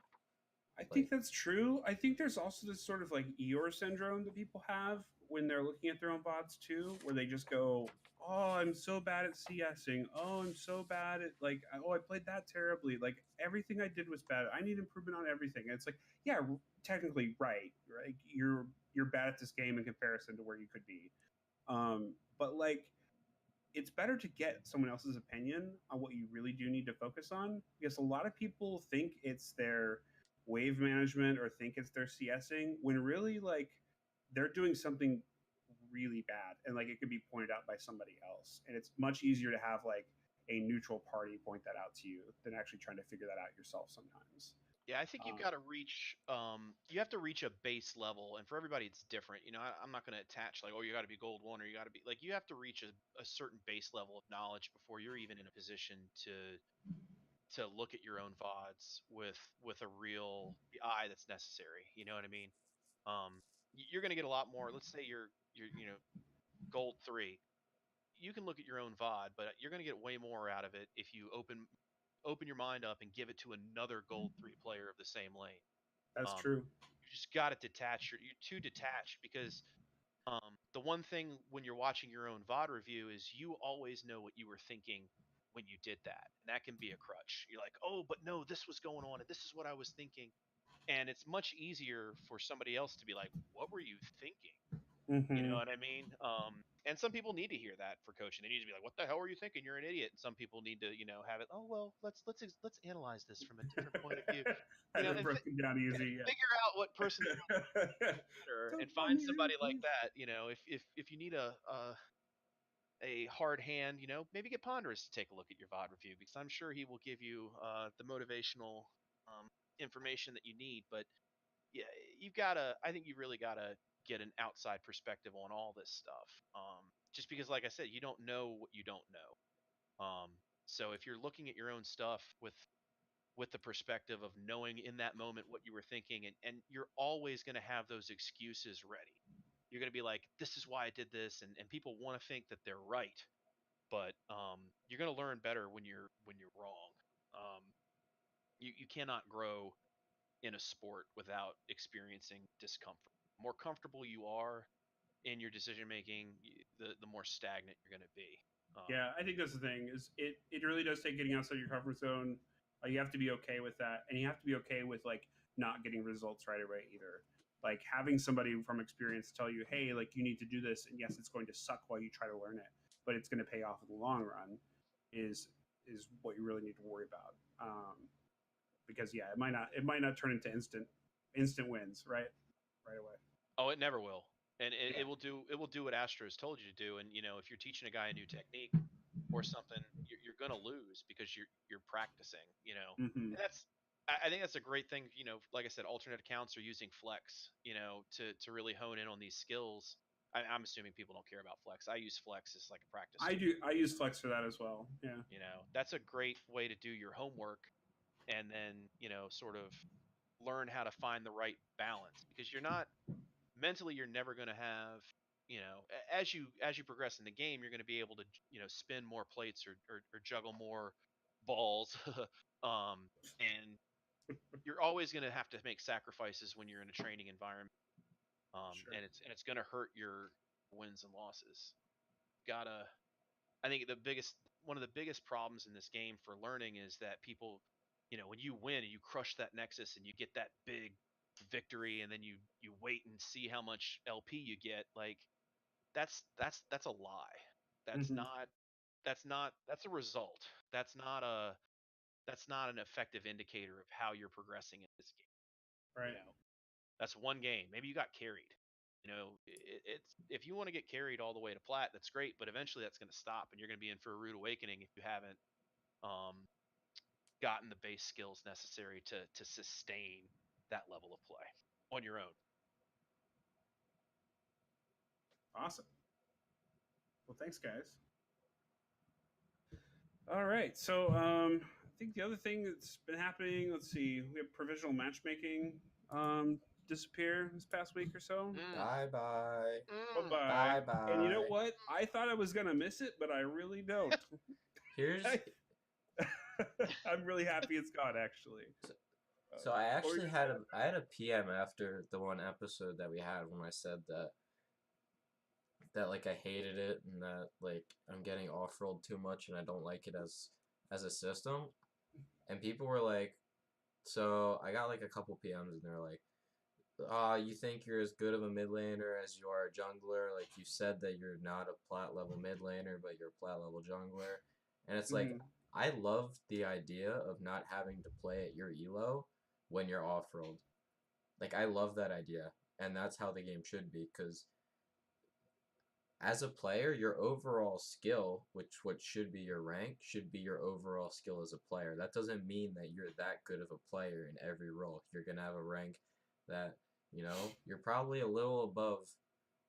Speaker 1: I think that's true. I think there's also this sort of like Eeyore syndrome that people have when they're looking at their own VODs too, where they just go, "Oh, I'm so bad at CSing. Oh, I'm so bad at like, oh, I played that terribly. Like everything I did was bad. I need improvement on everything." And it's like, yeah, technically right. You're bad at this game in comparison to where you could be. But like, it's better to get someone else's opinion on what you really do need to focus on, because a lot of people think it's their wave management or think it's their CSing when really like they're doing something really bad, and like it could be pointed out by somebody else, and it's much easier to have like a neutral party point that out to you than actually trying to figure that out yourself sometimes.
Speaker 2: Yeah, I think you've got to reach. You have to reach a base level, and for everybody, it's different. You know, I'm not going to attach like, oh, you got to be gold one, or you got to be like, you have to reach a certain base level of knowledge before you're even in a position to look at your own VODs with a real eye that's necessary. You know what I mean? You're going to get a lot more. Let's say you're gold 3. You can look at your own VOD, but you're going to get way more out of it if you open your mind up and give it to another gold 3 player of the same lane.
Speaker 1: That's true.
Speaker 2: You just got to detach. You're too detached because the one thing when you're watching your own VOD review is you always know what you were thinking when you did that. And that can be a crutch. You're like, oh, but no, this was going on and this is what I was thinking. And it's much easier for somebody else to be like, what were you thinking? You know what I mean? And some people need to hear that for coaching. They need to be like, "What the hell were you thinking? You're an idiot." And some people need to, have it. Oh well, let's analyze this from a different point of view. And
Speaker 1: broken down easy.
Speaker 2: Figure out what person better and find somebody like that. If you need a hard hand, maybe get Ponderous to take a look at your VOD review, because I'm sure he will give you the motivational information that you need. But yeah, I think you really gotta get an outside perspective on all this stuff. Just because, like I said, you don't know what you don't know. So if you're looking at your own stuff with the perspective of knowing in that moment what you were thinking, and you're always going to have those excuses ready. You're going to be like, this is why I did this, and people want to think that they're right, but you're going to learn better when you're wrong. You cannot grow in a sport without experiencing discomfort. The more comfortable you are in your decision making, the more stagnant you're going to be.
Speaker 1: Yeah, I think that's the thing. Is it really does take getting outside your comfort zone. You have to be okay with that, and you have to be okay with like not getting results right away either. Like having somebody from experience tell you, "Hey, like you need to do this," and yes, it's going to suck while you try to learn it, but it's going to pay off in the long run. Is what you really need to worry about. Because yeah, it might not turn into instant wins right away.
Speaker 2: Oh, it never will, and it,
Speaker 1: Yeah.
Speaker 2: it will do what Astros told you to do. And if you're teaching a guy a new technique or something, you're gonna lose because you're practicing.
Speaker 1: Mm-hmm.
Speaker 2: And I think that's a great thing. Like I said, alternate accounts are using Flex. To really hone in on these skills. I'm assuming people don't care about Flex. I use Flex as like a practice.
Speaker 1: I do. I use Flex for that as well. Yeah.
Speaker 2: That's a great way to do your homework, and then sort of learn how to find the right balance, because you're never going to have, as you progress in the game, you're going to be able to spin more plates or juggle more balls. And you're always going to have to make sacrifices when you're in a training environment.
Speaker 1: Sure.
Speaker 2: And it's going to hurt wins and losses. Gotta. I think one of the biggest problems in this game for learning is that people, when you win and you crush that Nexus and you get that big victory, and then you wait and see how much LP you get, like that's a lie. That's
Speaker 1: Mhm.
Speaker 2: not that's a result. That's not an effective indicator of how you're progressing in this game.
Speaker 1: Right.
Speaker 2: That's one game. Maybe you got carried. It's if you want to get carried all the way to plat, that's great, but eventually that's going to stop, and you're going to be in for a rude awakening if you haven't gotten the base skills necessary to sustain that level of play on your own.
Speaker 1: Awesome. Well, thanks, guys. All right. So I think the other thing that's been happening, let's see, we have provisional matchmaking disappear this past week or so.
Speaker 3: Bye bye.
Speaker 1: Bye-bye.
Speaker 3: Bye bye.
Speaker 1: And you know what? I thought I was going to miss it, but I really don't.
Speaker 3: Here's
Speaker 1: I'm really happy it's gone, actually.
Speaker 3: so I actually had a PM after the one episode that we had when I said that like I hated it and that like I'm getting off-rolled too much and I don't like it as a system. And people were like, so I got like a couple PMs and they're like, you think you're as good of a mid laner as you are a jungler. Like you said that you're not a plat level mid laner, but you're a plat level jungler. And it's like, I love the idea of not having to play at your elo when you're off-rolled. Like I love that idea. And that's how the game should be, because as a player, your overall skill, what should be your rank, should be your overall skill as a player. That doesn't mean that you're that good of a player in every role. You're gonna have a rank that, you're probably a little above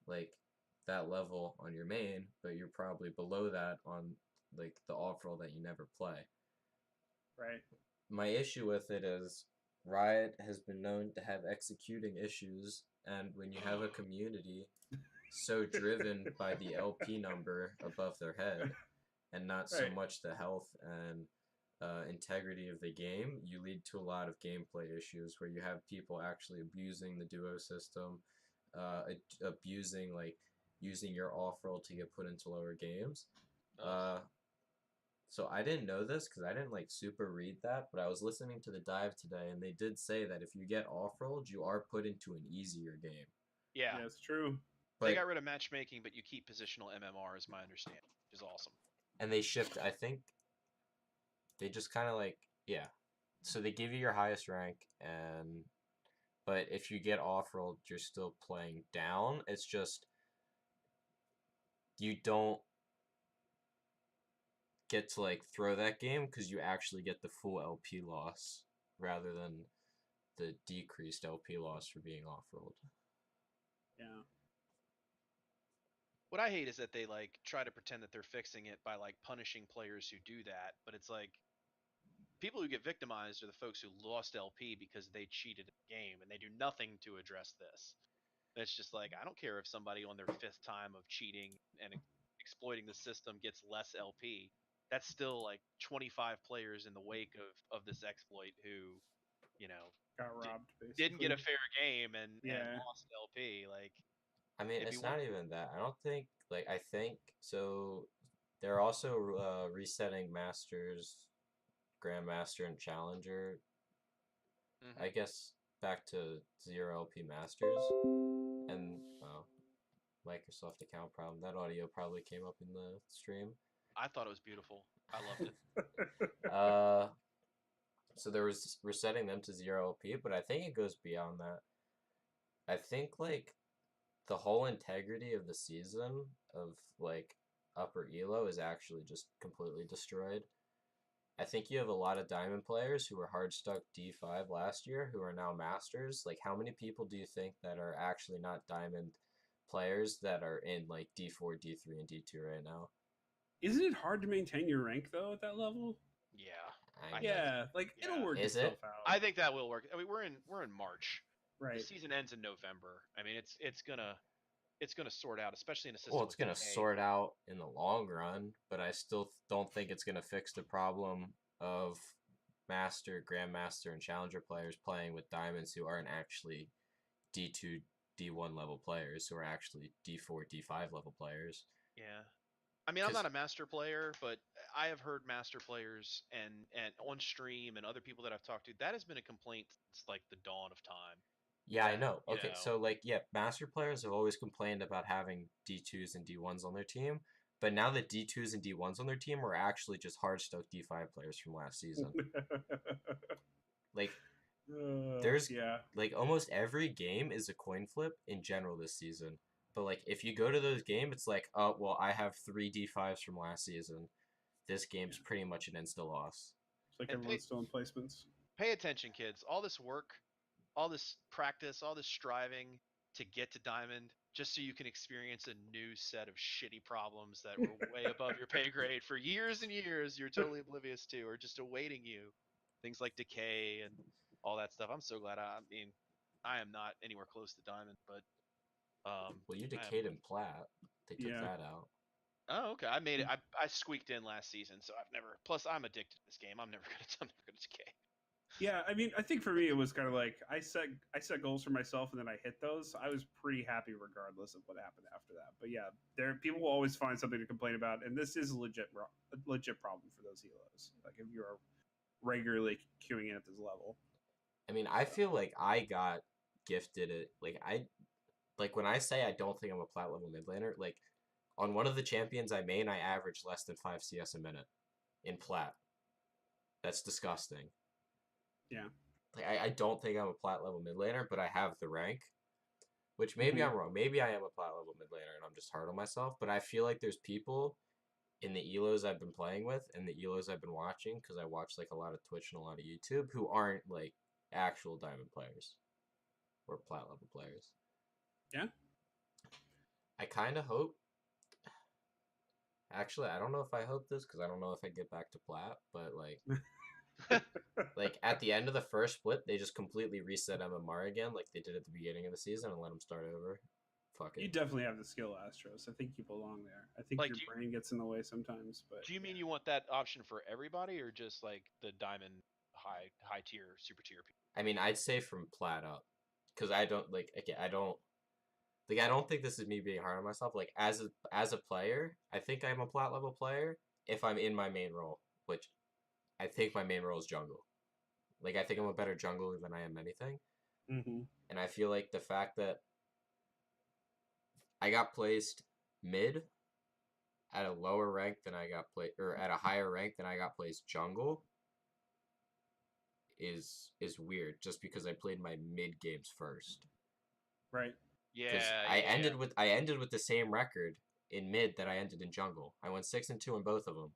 Speaker 3: like that level on your main, but you're probably below that on like the off role that you never play.
Speaker 1: Right.
Speaker 3: My issue with it is Riot has been known to have executing issues, and when you have a community so driven by the LP number above their head and not so much the health and integrity of the game, you lead to a lot of gameplay issues where you have people actually abusing the duo system, abusing like using your off roll to get put into lower games. So I didn't know this because I didn't like super read that, but I was listening to the dive today and they did say that if you get off rolled, you are put into an easier game.
Speaker 2: Yeah,
Speaker 1: it's true.
Speaker 2: But they got rid of matchmaking, but you keep positional MMR, is my understanding, which is awesome.
Speaker 3: And they shift, I think, they just kind of like, yeah. So they give you your highest rank, but if you get off-rolled, you're still playing down. It's just, you don't get to like throw that game because you actually get the full LP loss rather than the decreased LP loss for being off-rolled.
Speaker 1: Yeah.
Speaker 2: What I hate is that they like try to pretend that they're fixing it by like punishing players who do that, but it's like people who get victimized are the folks who lost LP because they cheated in the game, and they do nothing to address this. It's just like, I don't care if somebody on their 5th time of cheating and exploiting the system gets less LP. That's still like 25 players in the wake of this exploit who,
Speaker 1: got robbed, basically.
Speaker 2: Didn't get a fair game and lost LP. Like,
Speaker 3: I mean, it's not even that. I don't think, like, I think, so they're also resetting Masters, Grandmaster, and Challenger.
Speaker 2: Mm-hmm.
Speaker 3: I guess back to 0 LP Masters. And, Microsoft account problem. That audio probably came up in the stream.
Speaker 2: I thought it was beautiful. I loved it.
Speaker 3: So there was resetting them to 0 LP, but I think it goes beyond that. I think, like, the whole integrity of the season of like upper elo is actually just completely destroyed. I think you have a lot of diamond players who were hard stuck D5 last year who are now masters. Like, how many people do you think that are actually not diamond players that are in like D4, D3, and D2 right now?
Speaker 1: Isn't it hard to maintain your rank though at that level?
Speaker 2: Yeah.
Speaker 1: It'll work itself out.
Speaker 2: I think that will work. I mean, we're in March.
Speaker 1: Right.
Speaker 2: The season ends in November. I mean, it's gonna sort out, especially in a system.
Speaker 3: Well, it's gonna sort out in the long run, but I still don't think it's gonna fix the problem of Master, Grandmaster, and Challenger players playing with diamonds who aren't actually D2, D1 level players who are actually D4, D5 level players.
Speaker 2: Yeah. I mean, I'm not a master player, but I have heard master players and on stream and other people that I've talked to, that has been a complaint since like the dawn of time.
Speaker 3: Yeah, I know.
Speaker 2: You
Speaker 3: Okay,
Speaker 2: know.
Speaker 3: so like, yeah, master players have always complained about having D2s and D1s on their team, but now that D2s and D1s on their team are actually just hard-stuck D5 players from last season. Like, there's like almost every game is a coin flip in general this season. But like, if you go to those games, it's like, oh, well, I have 3 D5s from last season. This game's pretty much an insta loss.
Speaker 1: It's like everyone's still in placements.
Speaker 2: Pay attention, kids. All this work, all this practice, all this striving to get to Diamond, just so you can experience a new set of shitty problems that were way above your pay grade for years and years you're totally oblivious to, or just awaiting you. Things like decay and all that stuff. I'm so glad. I mean, I am not anywhere close to Diamond, but
Speaker 3: well, you decayed in Plat. They took that out.
Speaker 2: Oh, okay. I made it. I squeaked in last season, so I've never. Plus, I'm addicted to this game. I'm never gonna decay.
Speaker 1: Yeah, I mean, I think for me it was kind of like I set goals for myself and then I hit those. I was pretty happy regardless of what happened after that. But yeah, people will always find something to complain about, and this is a legit problem for those helos. Like if you're regularly queuing in at this level.
Speaker 3: I mean, I feel like I got gifted it. Like when I say I don't think I'm a plat level mid laner, like on one of the champions I main, I average less than 5 CS a minute in plat. That's disgusting.
Speaker 1: Yeah.
Speaker 3: Like I don't think I'm a plat level mid laner, but I have the rank. Which maybe I'm wrong. Maybe I am a plat level mid laner and I'm just hard on myself. But I feel like there's people in the elos I've been playing with and the elos I've been watching, because I watch like a lot of Twitch and a lot of YouTube, who aren't like actual diamond players or plat level players.
Speaker 1: Yeah.
Speaker 3: I kind of hope. Actually, I don't know if I hope this, because I don't know if I get back to plat, but like, like at the end of the first split, they just completely reset MMR again, like they did at the beginning of the season, and let them start over. Fuck it.
Speaker 1: You definitely have the skill, Astros. I think you belong there. I think like, your brain gets in the way sometimes. But
Speaker 2: do you mean you want that option for everybody, or just like the diamond high tier, super tier people?
Speaker 3: I mean, I'd say from plat up, because I don't like. Again, I don't think this is me being hard on myself. Like as a player, I think I'm a plat level player if I'm in my main role, which I think my main role is jungle. Like I think I'm a better jungler than I am anything.
Speaker 1: Mm-hmm.
Speaker 3: And I feel like the fact that I got placed mid at a lower rank than I got placed, or at a higher rank than I got placed jungle, is weird. Just because I played my mid games first.
Speaker 1: Right.
Speaker 2: Yeah.
Speaker 3: I ended with the same record in mid that I ended in jungle. I went 6-2 in both of them,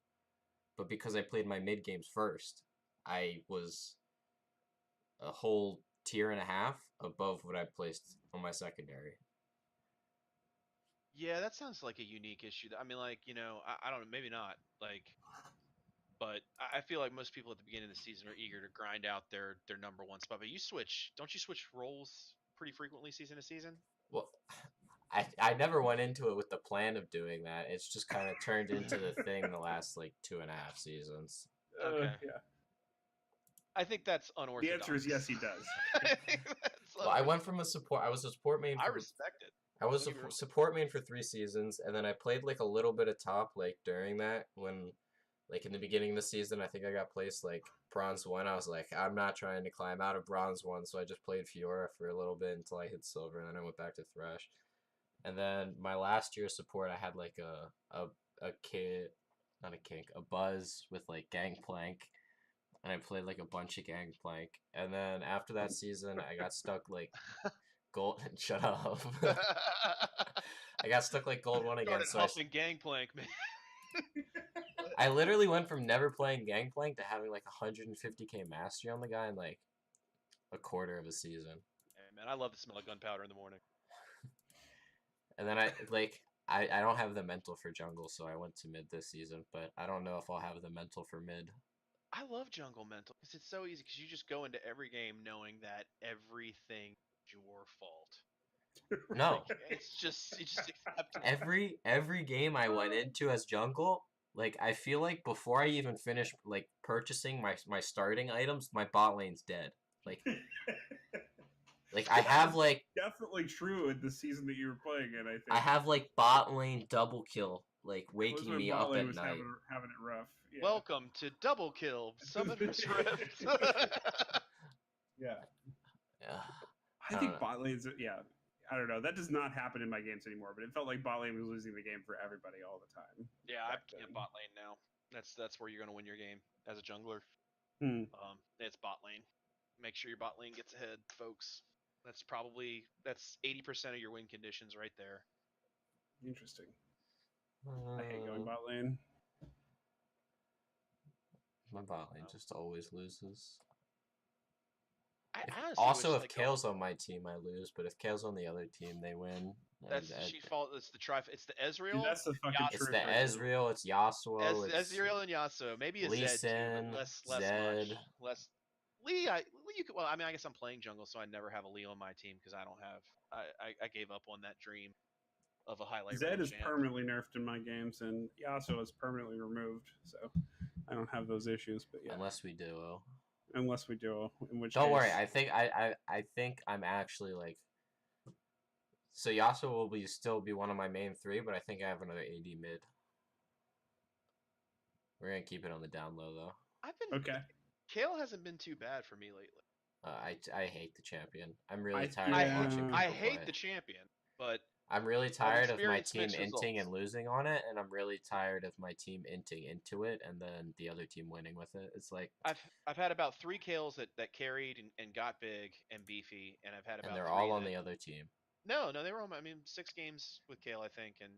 Speaker 3: but because I played my mid games first, I was a whole tier and a half above what I placed on my secondary.
Speaker 2: Yeah, that sounds like a unique issue. I mean, like, you know, I don't know, maybe not, like, but I feel like most people at the beginning of the season are eager to grind out their number one spot. But don't you switch roles pretty frequently season to season?
Speaker 3: Well, I never went into it with the plan of doing that. It's just kind of turned into the thing the last like 2.5 seasons.
Speaker 2: Okay.
Speaker 1: Yeah.
Speaker 2: I think that's unorthodox.
Speaker 1: The answer is yes, he does.
Speaker 3: Well, I went from a support. I was a support main.
Speaker 2: I respect it.
Speaker 3: I was a support main for 3 seasons, and then I played like a little bit of top like during that when, like in the beginning of the season, I think I got placed like bronze 1. I was like, I'm not trying to climb out of bronze 1, so I just played Fiora for a little bit until I hit silver, and then I went back to Thresh. And then my last year of support, I had like a buzz with like Gangplank, and I played like a bunch of Gangplank. And then after that season, I got stuck like gold. Shut up. I got stuck like gold 1 again. So
Speaker 2: Gangplank, man.
Speaker 3: I literally went from never playing Gangplank to having like 150k mastery on the guy in like a quarter of a season.
Speaker 2: Hey man, I love the smell of gunpowder in the morning.
Speaker 3: And then I don't have the mental for jungle, so I went to mid this season, but I don't know if I'll have the mental for mid.
Speaker 2: I love jungle mental because it's so easy, because you just go into every game knowing that everything is your fault.
Speaker 3: No.
Speaker 2: Like, it's just acceptable.
Speaker 3: Every game I went into as jungle, like I feel like before I even finish like purchasing my starting items, my bot lane's dead. Like Like I have like
Speaker 1: definitely true in the season that you were playing in. I think
Speaker 3: I have like bot lane double kill, like
Speaker 1: It was
Speaker 3: waking
Speaker 1: when
Speaker 3: me
Speaker 1: bot
Speaker 3: up
Speaker 1: lane
Speaker 3: at
Speaker 1: was
Speaker 3: night.
Speaker 1: having it rough. Yeah.
Speaker 2: Welcome to Double Kill Summoner's Rift.
Speaker 1: Yeah.
Speaker 3: Yeah.
Speaker 1: I think bot lanes. Yeah. I don't know. That does not happen in my games anymore. But it felt like bot lane was losing the game for everybody all the time.
Speaker 2: Yeah, I
Speaker 1: back
Speaker 2: can't
Speaker 1: then.
Speaker 2: bot lane now. That's where you're gonna win your game as a jungler.
Speaker 1: Hmm.
Speaker 2: It's bot lane. Make sure your bot lane gets ahead, folks. That's 80% of your win conditions right there.
Speaker 1: Interesting. I hate going bot lane.
Speaker 3: My bot lane just always loses.
Speaker 2: I honestly
Speaker 3: Also,
Speaker 2: wish,
Speaker 3: if
Speaker 2: like,
Speaker 3: Kale's on my team, I lose. But if Kale's on the other team, they win.
Speaker 2: It's the It's the Ezreal.
Speaker 1: Dude, that's the fucking
Speaker 2: Yasuo.
Speaker 3: It's
Speaker 1: truth.
Speaker 3: the
Speaker 1: right there.
Speaker 3: Ezreal. It's Yasuo. It's
Speaker 2: Ezreal and Yasuo. Maybe a
Speaker 3: Lee
Speaker 2: Zed too,
Speaker 3: Sin,
Speaker 2: but less
Speaker 3: Zed.
Speaker 2: much. Less. Lee, you could. Well, I mean, I guess I'm playing jungle, so I never have a Lee on my team because I don't have. I gave up on that dream of a highlight.
Speaker 1: Zed
Speaker 2: reel
Speaker 1: is
Speaker 2: champ.
Speaker 1: permanently nerfed in my games, and Yasuo is permanently removed. So I don't have those issues. But yeah,
Speaker 3: Unless we duo.
Speaker 1: unless we do, in which
Speaker 3: Don't
Speaker 1: case,
Speaker 3: worry. I think I'm actually like. So Yasuo will still be one of my main three, but I think I have another AD mid. We're gonna keep it on the down low though.
Speaker 2: I've been
Speaker 1: okay.
Speaker 2: Kale hasn't been too bad for me lately.
Speaker 3: I hate the champion. I'm really tired
Speaker 2: I
Speaker 3: of watching people
Speaker 2: hate
Speaker 3: play.
Speaker 2: the champion, but
Speaker 3: I'm really tired of my
Speaker 2: experienced
Speaker 3: team
Speaker 2: mixed
Speaker 3: inting and
Speaker 2: results.
Speaker 3: losing on it, and I'm really tired of my team inting into it and then the other team winning with it. It's like
Speaker 2: I've had about 3 Kales that carried and got big and beefy, and I've had about
Speaker 3: and they're
Speaker 2: 3
Speaker 3: all on
Speaker 2: that,
Speaker 3: the other team.
Speaker 2: No, they were on. I mean, 6 games with Kale, I think, and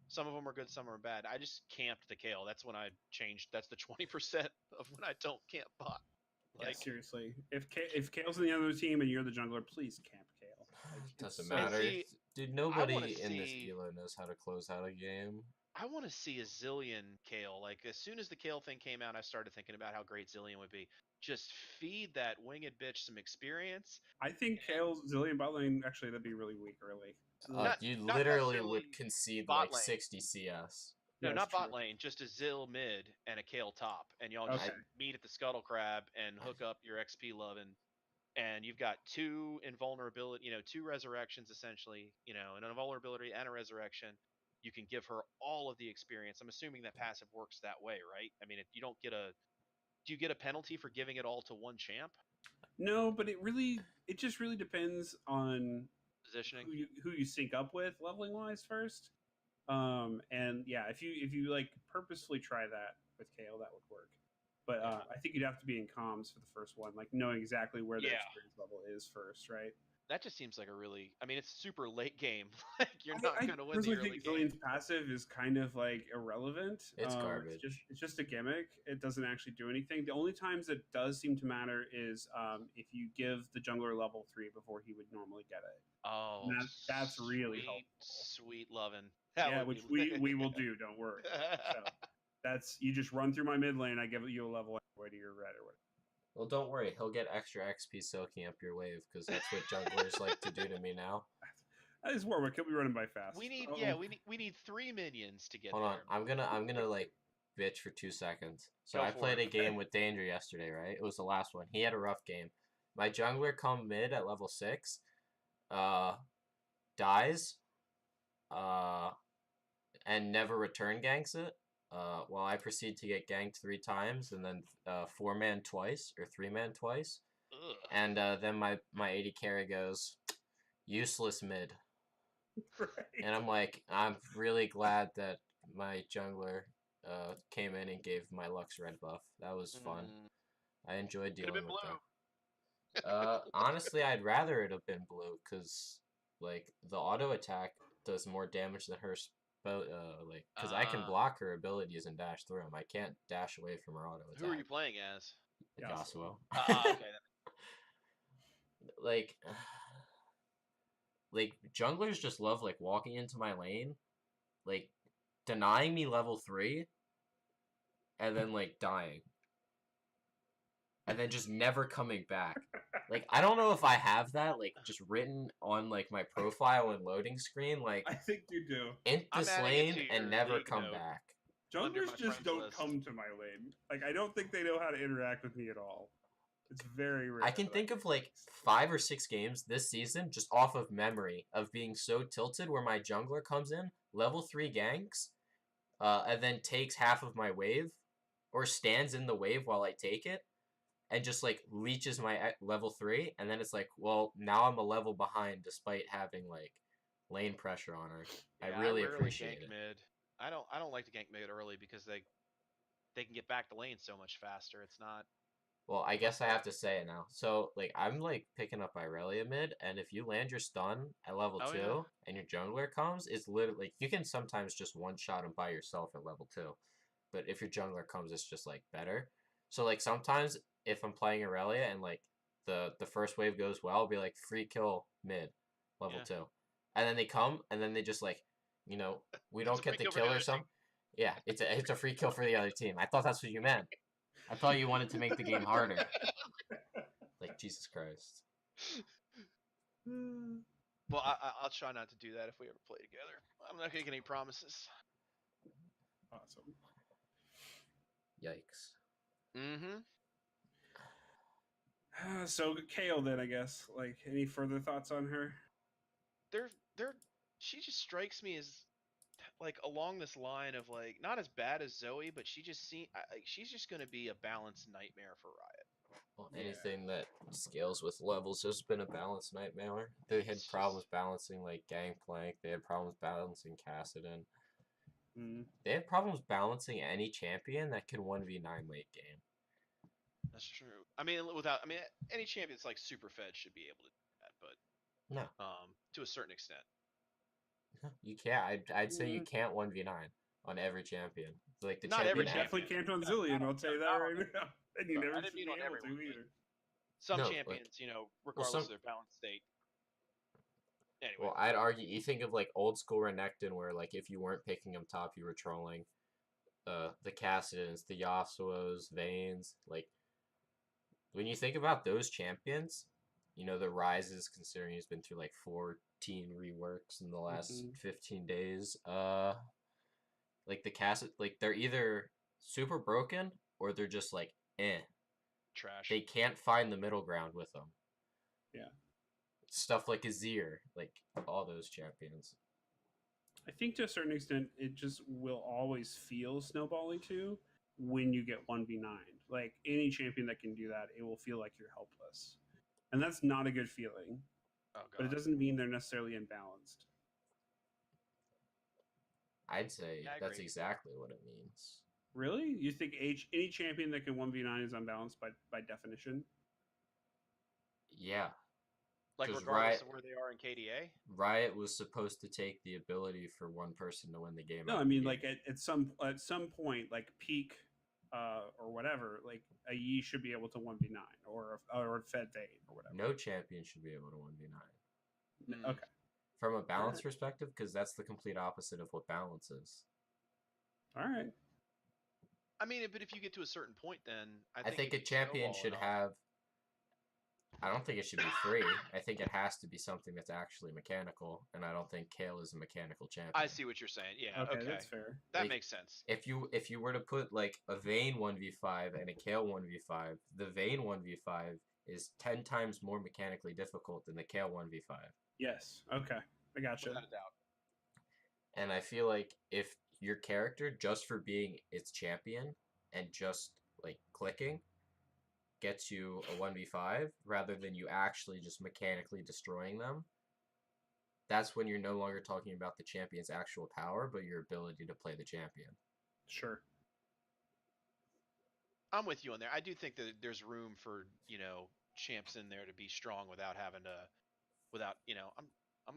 Speaker 2: some of them were good, some were bad. I just camped the Kale. That's when I changed. That's the 20% of when I don't camp bot.
Speaker 1: Yeah,
Speaker 2: Like,
Speaker 1: seriously, if Kale's on the other team and you're the jungler, please camp Kale. Like,
Speaker 3: Doesn't
Speaker 1: so
Speaker 3: matter.
Speaker 2: see,
Speaker 3: Dude,
Speaker 2: I
Speaker 3: nobody
Speaker 2: wanna
Speaker 3: in this
Speaker 2: see-
Speaker 3: elo knows how to close out a game.
Speaker 2: I want to see a Zillion Kale. Like, as soon as the Kale thing came out, I started thinking about how great Zillion would be. Just feed that winged bitch some experience.
Speaker 1: I think Kale's Zillion bot lane, actually, that'd be really weak early.
Speaker 3: You
Speaker 2: not
Speaker 3: literally would
Speaker 2: necessarily
Speaker 3: concede
Speaker 2: bot
Speaker 3: like
Speaker 2: lane.
Speaker 3: 60 CS.
Speaker 2: No,
Speaker 1: Yeah,
Speaker 2: not
Speaker 1: it's true.
Speaker 2: bot lane, just a Zill mid and a Kale top, and y'all just
Speaker 1: Okay.
Speaker 2: meet at the Scuttle Crab and hook up your XP loving, and you've got 2 invulnerability, 2 resurrections essentially, an invulnerability and a resurrection. You can give her all of the experience. I'm assuming that passive works that way, right? I mean, you don't get do you get a penalty for giving it all to one champ?
Speaker 1: No, but it just really depends on
Speaker 2: Positioning.
Speaker 1: who you sync up with leveling wise first. And yeah, if you like purposefully try that with Kale, that would work. But I think you'd have to be in comms for the first one, like knowing exactly where the experience level is first, right?
Speaker 2: That just seems like it's super late game. Like, you're not going to win the
Speaker 1: personally
Speaker 2: early
Speaker 1: think
Speaker 2: game.
Speaker 1: Zillion's passive is kind of like irrelevant.
Speaker 3: It's garbage.
Speaker 1: It's just a gimmick. It doesn't actually do anything. The only times it does seem to matter is if you give the jungler level 3 before he would normally get it.
Speaker 2: Oh,
Speaker 1: that's really helpful.
Speaker 2: Sweet loving.
Speaker 1: Which we will do. Don't worry. So that's, you just run through my mid lane. I give you a level anyway to your red or whatever.
Speaker 3: Well, don't worry. He'll get extra XP soaking up your wave because that's what junglers like to do to me now.
Speaker 1: That is Warwick. He'll be running by fast.
Speaker 2: We need 3 minions to get
Speaker 3: Hold
Speaker 2: there.
Speaker 3: on. I'm gonna like bitch for 2 seconds. So
Speaker 2: Go
Speaker 3: I
Speaker 2: for
Speaker 3: played
Speaker 2: it.
Speaker 3: a game with Danger yesterday, right? It was the last one. He had a rough game. My jungler come mid at level 6, dies, and never return ganks it. While I proceed to get ganked 3 times and then 4-man twice or 3-man twice.
Speaker 2: Ugh.
Speaker 3: And then my AD carry goes useless mid.
Speaker 1: Right.
Speaker 3: And I'm like, I'm really glad that my jungler came in and gave my Lux red buff. That was fun. I enjoyed dealing with that. Honestly, I'd rather it have been blue because like the auto attack does more damage than her because I can block her abilities and dash through them. I can't dash away from her auto attack.
Speaker 2: Who are you playing as?
Speaker 3: Yasuo.
Speaker 2: Okay.
Speaker 3: Like junglers just love like walking into my lane, like denying me level 3, and then like dying, and then just never coming back. Like I don't know if I have that like just written on like my profile and loading screen. Like
Speaker 1: I think you do.
Speaker 3: Int this lane and never come
Speaker 2: note.
Speaker 3: back.
Speaker 1: Junglers just don't come to my lane. Like I don't think they know how to interact with me at all. It's very rare.
Speaker 3: I can think of like 5 or 6 games this season just off of memory of being so tilted where my jungler comes in, level 3 ganks, and then takes half of my wave, or stands in the wave while I take it, and just like leeches my level 3, and then it's like, well, now I'm a level behind despite having like lane pressure on her.
Speaker 2: Yeah,
Speaker 3: I really
Speaker 2: rarely
Speaker 3: appreciate
Speaker 2: gank
Speaker 3: it.
Speaker 2: mid. I don't like to gank mid early because they can get back the lane so much faster. It's not.
Speaker 3: Well, I guess I have to say it now. So, like, I'm, like, picking up Irelia mid, and if you land your stun at level 2,
Speaker 2: Yeah.
Speaker 3: and your jungler comes, it's literally, like, you can sometimes just one-shot him by yourself at level 2. But if your jungler comes, it's just, like, better. So, like, sometimes if I'm playing Irelia and, like, the first wave goes well, I'll be like, free kill mid, level 2. And then they come, and then they just, like, you know, we don't get the kill or something. Yeah, it's a free kill for the other team. I thought that's what you meant. I thought you wanted to make the game harder. Like, Jesus Christ.
Speaker 2: Well, I'll try not to do that if we ever play together. I'm not making any promises.
Speaker 1: Awesome.
Speaker 3: Yikes.
Speaker 2: Mm-hmm.
Speaker 1: So Kale, then I guess. Like, any further thoughts on her?
Speaker 2: She just strikes me as like along this line of like not as bad as Zoe, but she's just gonna be a balanced nightmare for Riot.
Speaker 3: Well, anything that scales with levels has been a balance nightmare. They had problems balancing like Gangplank. They had problems balancing Kassadin. They had problems balancing any champion that can 1v9 late game.
Speaker 2: That's true. I mean, any champion that's like super fed should be able to do that, but
Speaker 3: no,
Speaker 2: to a certain extent.
Speaker 3: You can't. I'd say you can't 1v9 on every champion. Like the
Speaker 2: not
Speaker 3: champion
Speaker 2: every
Speaker 1: definitely can't on Zillion. I'll tell you that right now. And you never should be able to either.
Speaker 2: Some champions, regardless of their balance state. Anyway.
Speaker 3: Well, I'd argue. You think of like old school Renekton, where like if you weren't picking him top, you were trolling. The Kassadins, the Yasuos, Vaynes. Like when you think about those champions, the Rises, considering he's been through like 14 reworks in the last 15 days. Like the Kassadin, like they're either super broken or they're just like
Speaker 2: trash.
Speaker 3: They can't find the middle ground with them.
Speaker 1: Yeah.
Speaker 3: Stuff like Azir, like all those champions.
Speaker 1: I think to a certain extent, it just will always feel snowballing too when you get 1v9. Like any champion that can do that, it will feel like you're helpless. And that's not a good feeling.
Speaker 2: Oh, God.
Speaker 1: But it doesn't mean they're necessarily imbalanced.
Speaker 3: I'd say that's exactly what it means.
Speaker 1: Really? You think any champion that can 1v9 is unbalanced by definition?
Speaker 3: Yeah.
Speaker 2: Like regardless of where they are in KDA?
Speaker 3: Riot was supposed to take the ability for one person to win the game.
Speaker 1: No, I mean like at some point, like peak or whatever, like a Yi should be able to 1v9 or Fed Vayne or whatever.
Speaker 3: No champion should be able to 1v9.
Speaker 1: Okay.
Speaker 3: From a balance perspective, because that's the complete opposite of what balance is.
Speaker 1: All right.
Speaker 2: I mean, but if you get to a certain point, then
Speaker 3: I think a champion should have. I don't think it should be free. I think it has to be something that's actually mechanical, and I don't think Kale is a mechanical champion.
Speaker 2: I see what you're saying. Yeah, okay.
Speaker 1: That's fair.
Speaker 2: That makes sense.
Speaker 3: If you were to put like a Vayne 1v5 and a Kale 1v5, the Vayne 1v5 is 10 times more mechanically difficult than the Kale 1v5.
Speaker 1: Yes. Okay. I gotcha.
Speaker 2: Without a doubt.
Speaker 3: And I feel like if your character, just for being its champion and just like clicking, gets you a 1v5 rather than you actually just mechanically destroying them, that's when you're no longer talking about the champion's actual power, but your ability to play the champion. Sure.
Speaker 2: I'm with you on there. I do think that there's room for, champs in there to be strong without having to, I'm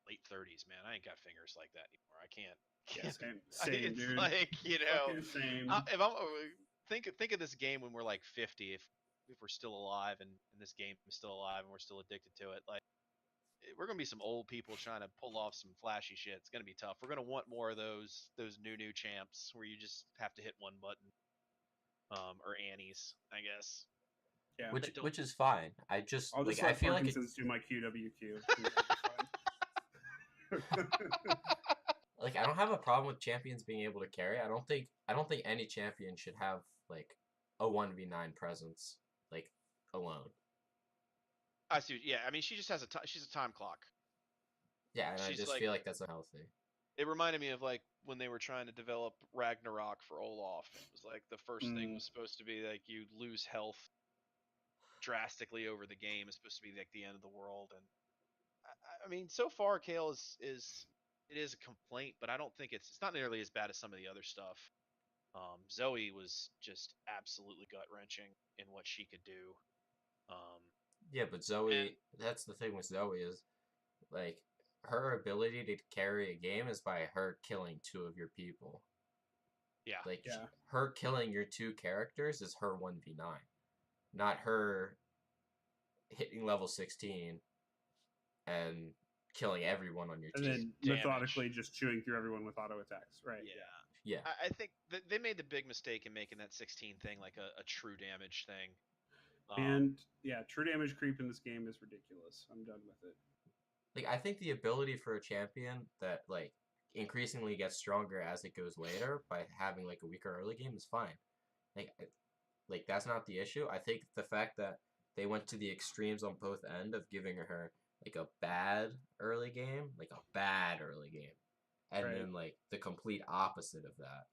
Speaker 2: late 30s, man. I ain't got fingers like that anymore. I can't.
Speaker 1: Yeah, same
Speaker 2: it's
Speaker 1: dude.
Speaker 2: like,
Speaker 1: same.
Speaker 2: If I'm think of this game when we're like 50, if we're still alive and this game is still alive and we're still addicted to it, like we're gonna be some old people trying to pull off some flashy shit. It's gonna be tough. We're gonna want more of those new champs where you just have to hit one button, or Annie's, I guess.
Speaker 3: Yeah, which is fine. I feel like
Speaker 1: it's do my QWQ.
Speaker 3: Like I don't have a problem with champions being able to carry. I don't think any champion should have like a 1v9 presence. Like alone.
Speaker 2: I see. Yeah, I mean, she just has she's a time clock.
Speaker 3: Yeah, and I
Speaker 2: She's
Speaker 3: just
Speaker 2: like,
Speaker 3: feel like that's unhealthy.
Speaker 2: it reminded me of like when they were trying to develop Ragnarok for Olaf. It was like the first thing was supposed to be like you lose health drastically over the game. It's supposed to be like the end of the world. And I mean, so far, Kale is it is a complaint, but I don't think it's not nearly as bad as some of the other stuff. Zoe was just absolutely gut wrenching in what she could do.
Speaker 3: Yeah, but Zoe, that's the thing with Zoe is, like, her ability to carry a game is by her killing 2 of your people.
Speaker 2: Yeah.
Speaker 3: Like, her killing your 2 characters is her 1v9. Not her hitting level 16 and killing everyone on your team.
Speaker 1: And then methodically just chewing through everyone with auto attacks, right?
Speaker 2: Yeah. I think they made the big mistake in making that 16 thing like a true damage thing.
Speaker 1: And yeah, true damage creep in this game is ridiculous. I'm done with it.
Speaker 3: Like, I think the ability for a champion that, like, increasingly gets stronger as it goes later by having, like, a weaker early game is fine. Like that's not the issue. I think the fact that they went to the extremes on both end of giving her, like, a bad early game, and
Speaker 1: Right.
Speaker 3: then, like, the complete opposite of that.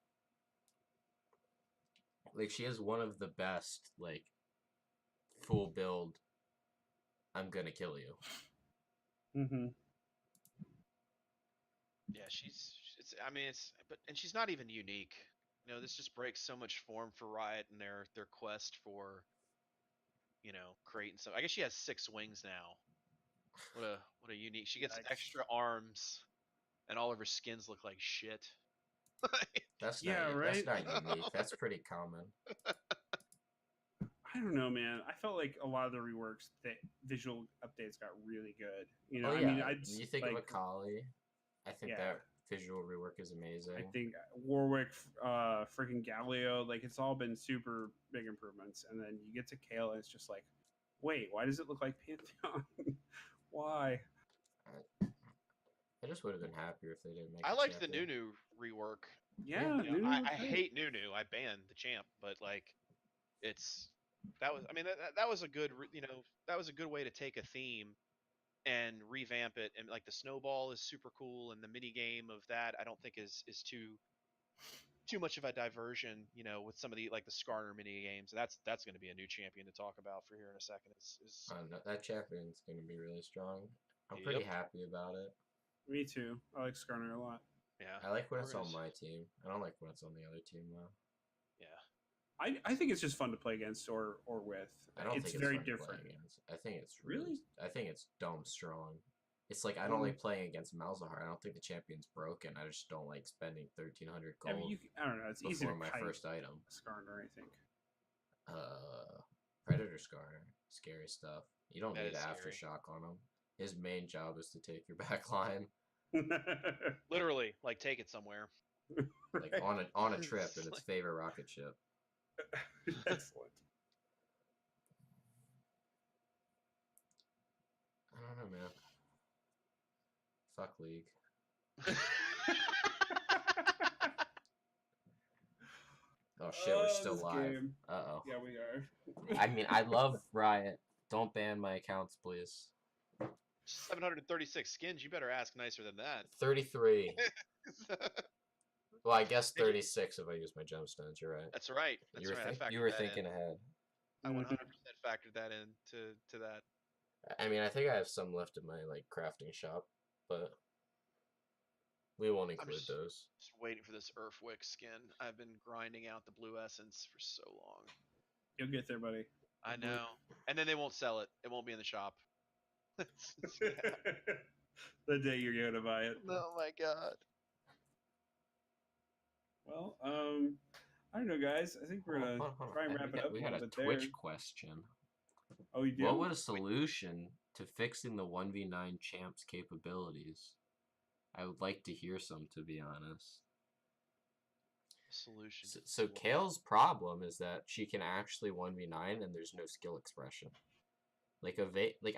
Speaker 3: Like, she is one of the best, like, full build, I'm gonna kill you.
Speaker 1: Mm-hmm.
Speaker 2: Yeah, and she's not even unique. You know, this just breaks so much form for Riot and their quest for, you know, creating some. I guess she has 6 wings now. What a unique. She gets extra arms, and all of her skins look like shit.
Speaker 3: That's
Speaker 1: right.
Speaker 3: That's not unique. That's pretty common.
Speaker 1: I don't know, man. I felt like a lot of the reworks, that visual updates got really good. You know,
Speaker 3: Oh,
Speaker 1: I
Speaker 3: yeah.
Speaker 1: mean,
Speaker 3: you think of Akali. I think that visual rework is amazing.
Speaker 1: I think Warwick, freaking Galio, like it's all been super big improvements. And then you get to Kale, and it's just like, wait, why does it look like Pantheon? Why?
Speaker 3: I just would have been happier if they didn't make.
Speaker 2: I liked the Nunu rework.
Speaker 1: Yeah,
Speaker 2: you know, I hate Nunu. I banned the champ, but like, that was a good, you know, that was a good way to take a theme and revamp it. And like the snowball is super cool, and the mini game of that I don't think is too much of a diversion, you know, with some of the like the Skarner mini games. That's going to be a new champion to talk about for here in a second.
Speaker 3: That champion's going to be really strong. I'm pretty happy about it.
Speaker 1: Me too. I like Skarner a lot.
Speaker 2: Yeah,
Speaker 3: I like when it's on my team. I don't like when it's on the other team though.
Speaker 2: Yeah,
Speaker 1: I think it's just fun to play against or with.
Speaker 3: I don't think it's
Speaker 1: very
Speaker 3: fun
Speaker 1: different.
Speaker 3: To play against. I think it's I think it's dumb strong. It's like I don't like playing against Malzahar. I don't think the champion's broken. I just don't like spending 1,300 gold.
Speaker 1: I mean, I don't know. It's easy to
Speaker 3: my first item.
Speaker 1: Skarner, I think.
Speaker 3: Predator Skarner, scary stuff. You don't need
Speaker 2: scary.
Speaker 3: aftershock on him. His main job is to take your back line.
Speaker 2: Literally, like take it somewhere.
Speaker 3: Like on a trip in its favorite rocket ship.
Speaker 1: Excellent.
Speaker 3: I don't know, man. Fuck League. Oh shit, we're still live. Uh-oh.
Speaker 1: Yeah, we are.
Speaker 3: I mean, I love Riot. Don't ban my accounts, please.
Speaker 2: 736 skins. You better ask nicer than that.
Speaker 3: 33. Well, I guess 36 if I use my gemstones. You're right.
Speaker 2: That's right.
Speaker 3: You were thinking ahead.
Speaker 2: I 100% factored that into that.
Speaker 3: I mean, I think I have some left in my like crafting shop, but we won't include those.
Speaker 2: Just waiting for this Earthwick skin. I've been grinding out the blue essence for so long.
Speaker 1: You'll get there, buddy.
Speaker 2: I know. And then they won't sell it. It won't be in the shop.
Speaker 1: The day you're going to buy it.
Speaker 2: Oh my god.
Speaker 1: Well, I don't know, guys. I think we're gonna try and wrap it up.
Speaker 3: We got a Twitch question.
Speaker 1: Oh, you do?
Speaker 3: What was a solution to fixing the 1v9 champs capabilities? I would like to hear some, to be honest.
Speaker 2: Solution.
Speaker 3: So Kale's problem is that she can actually 1v9 and there's no skill expression. Like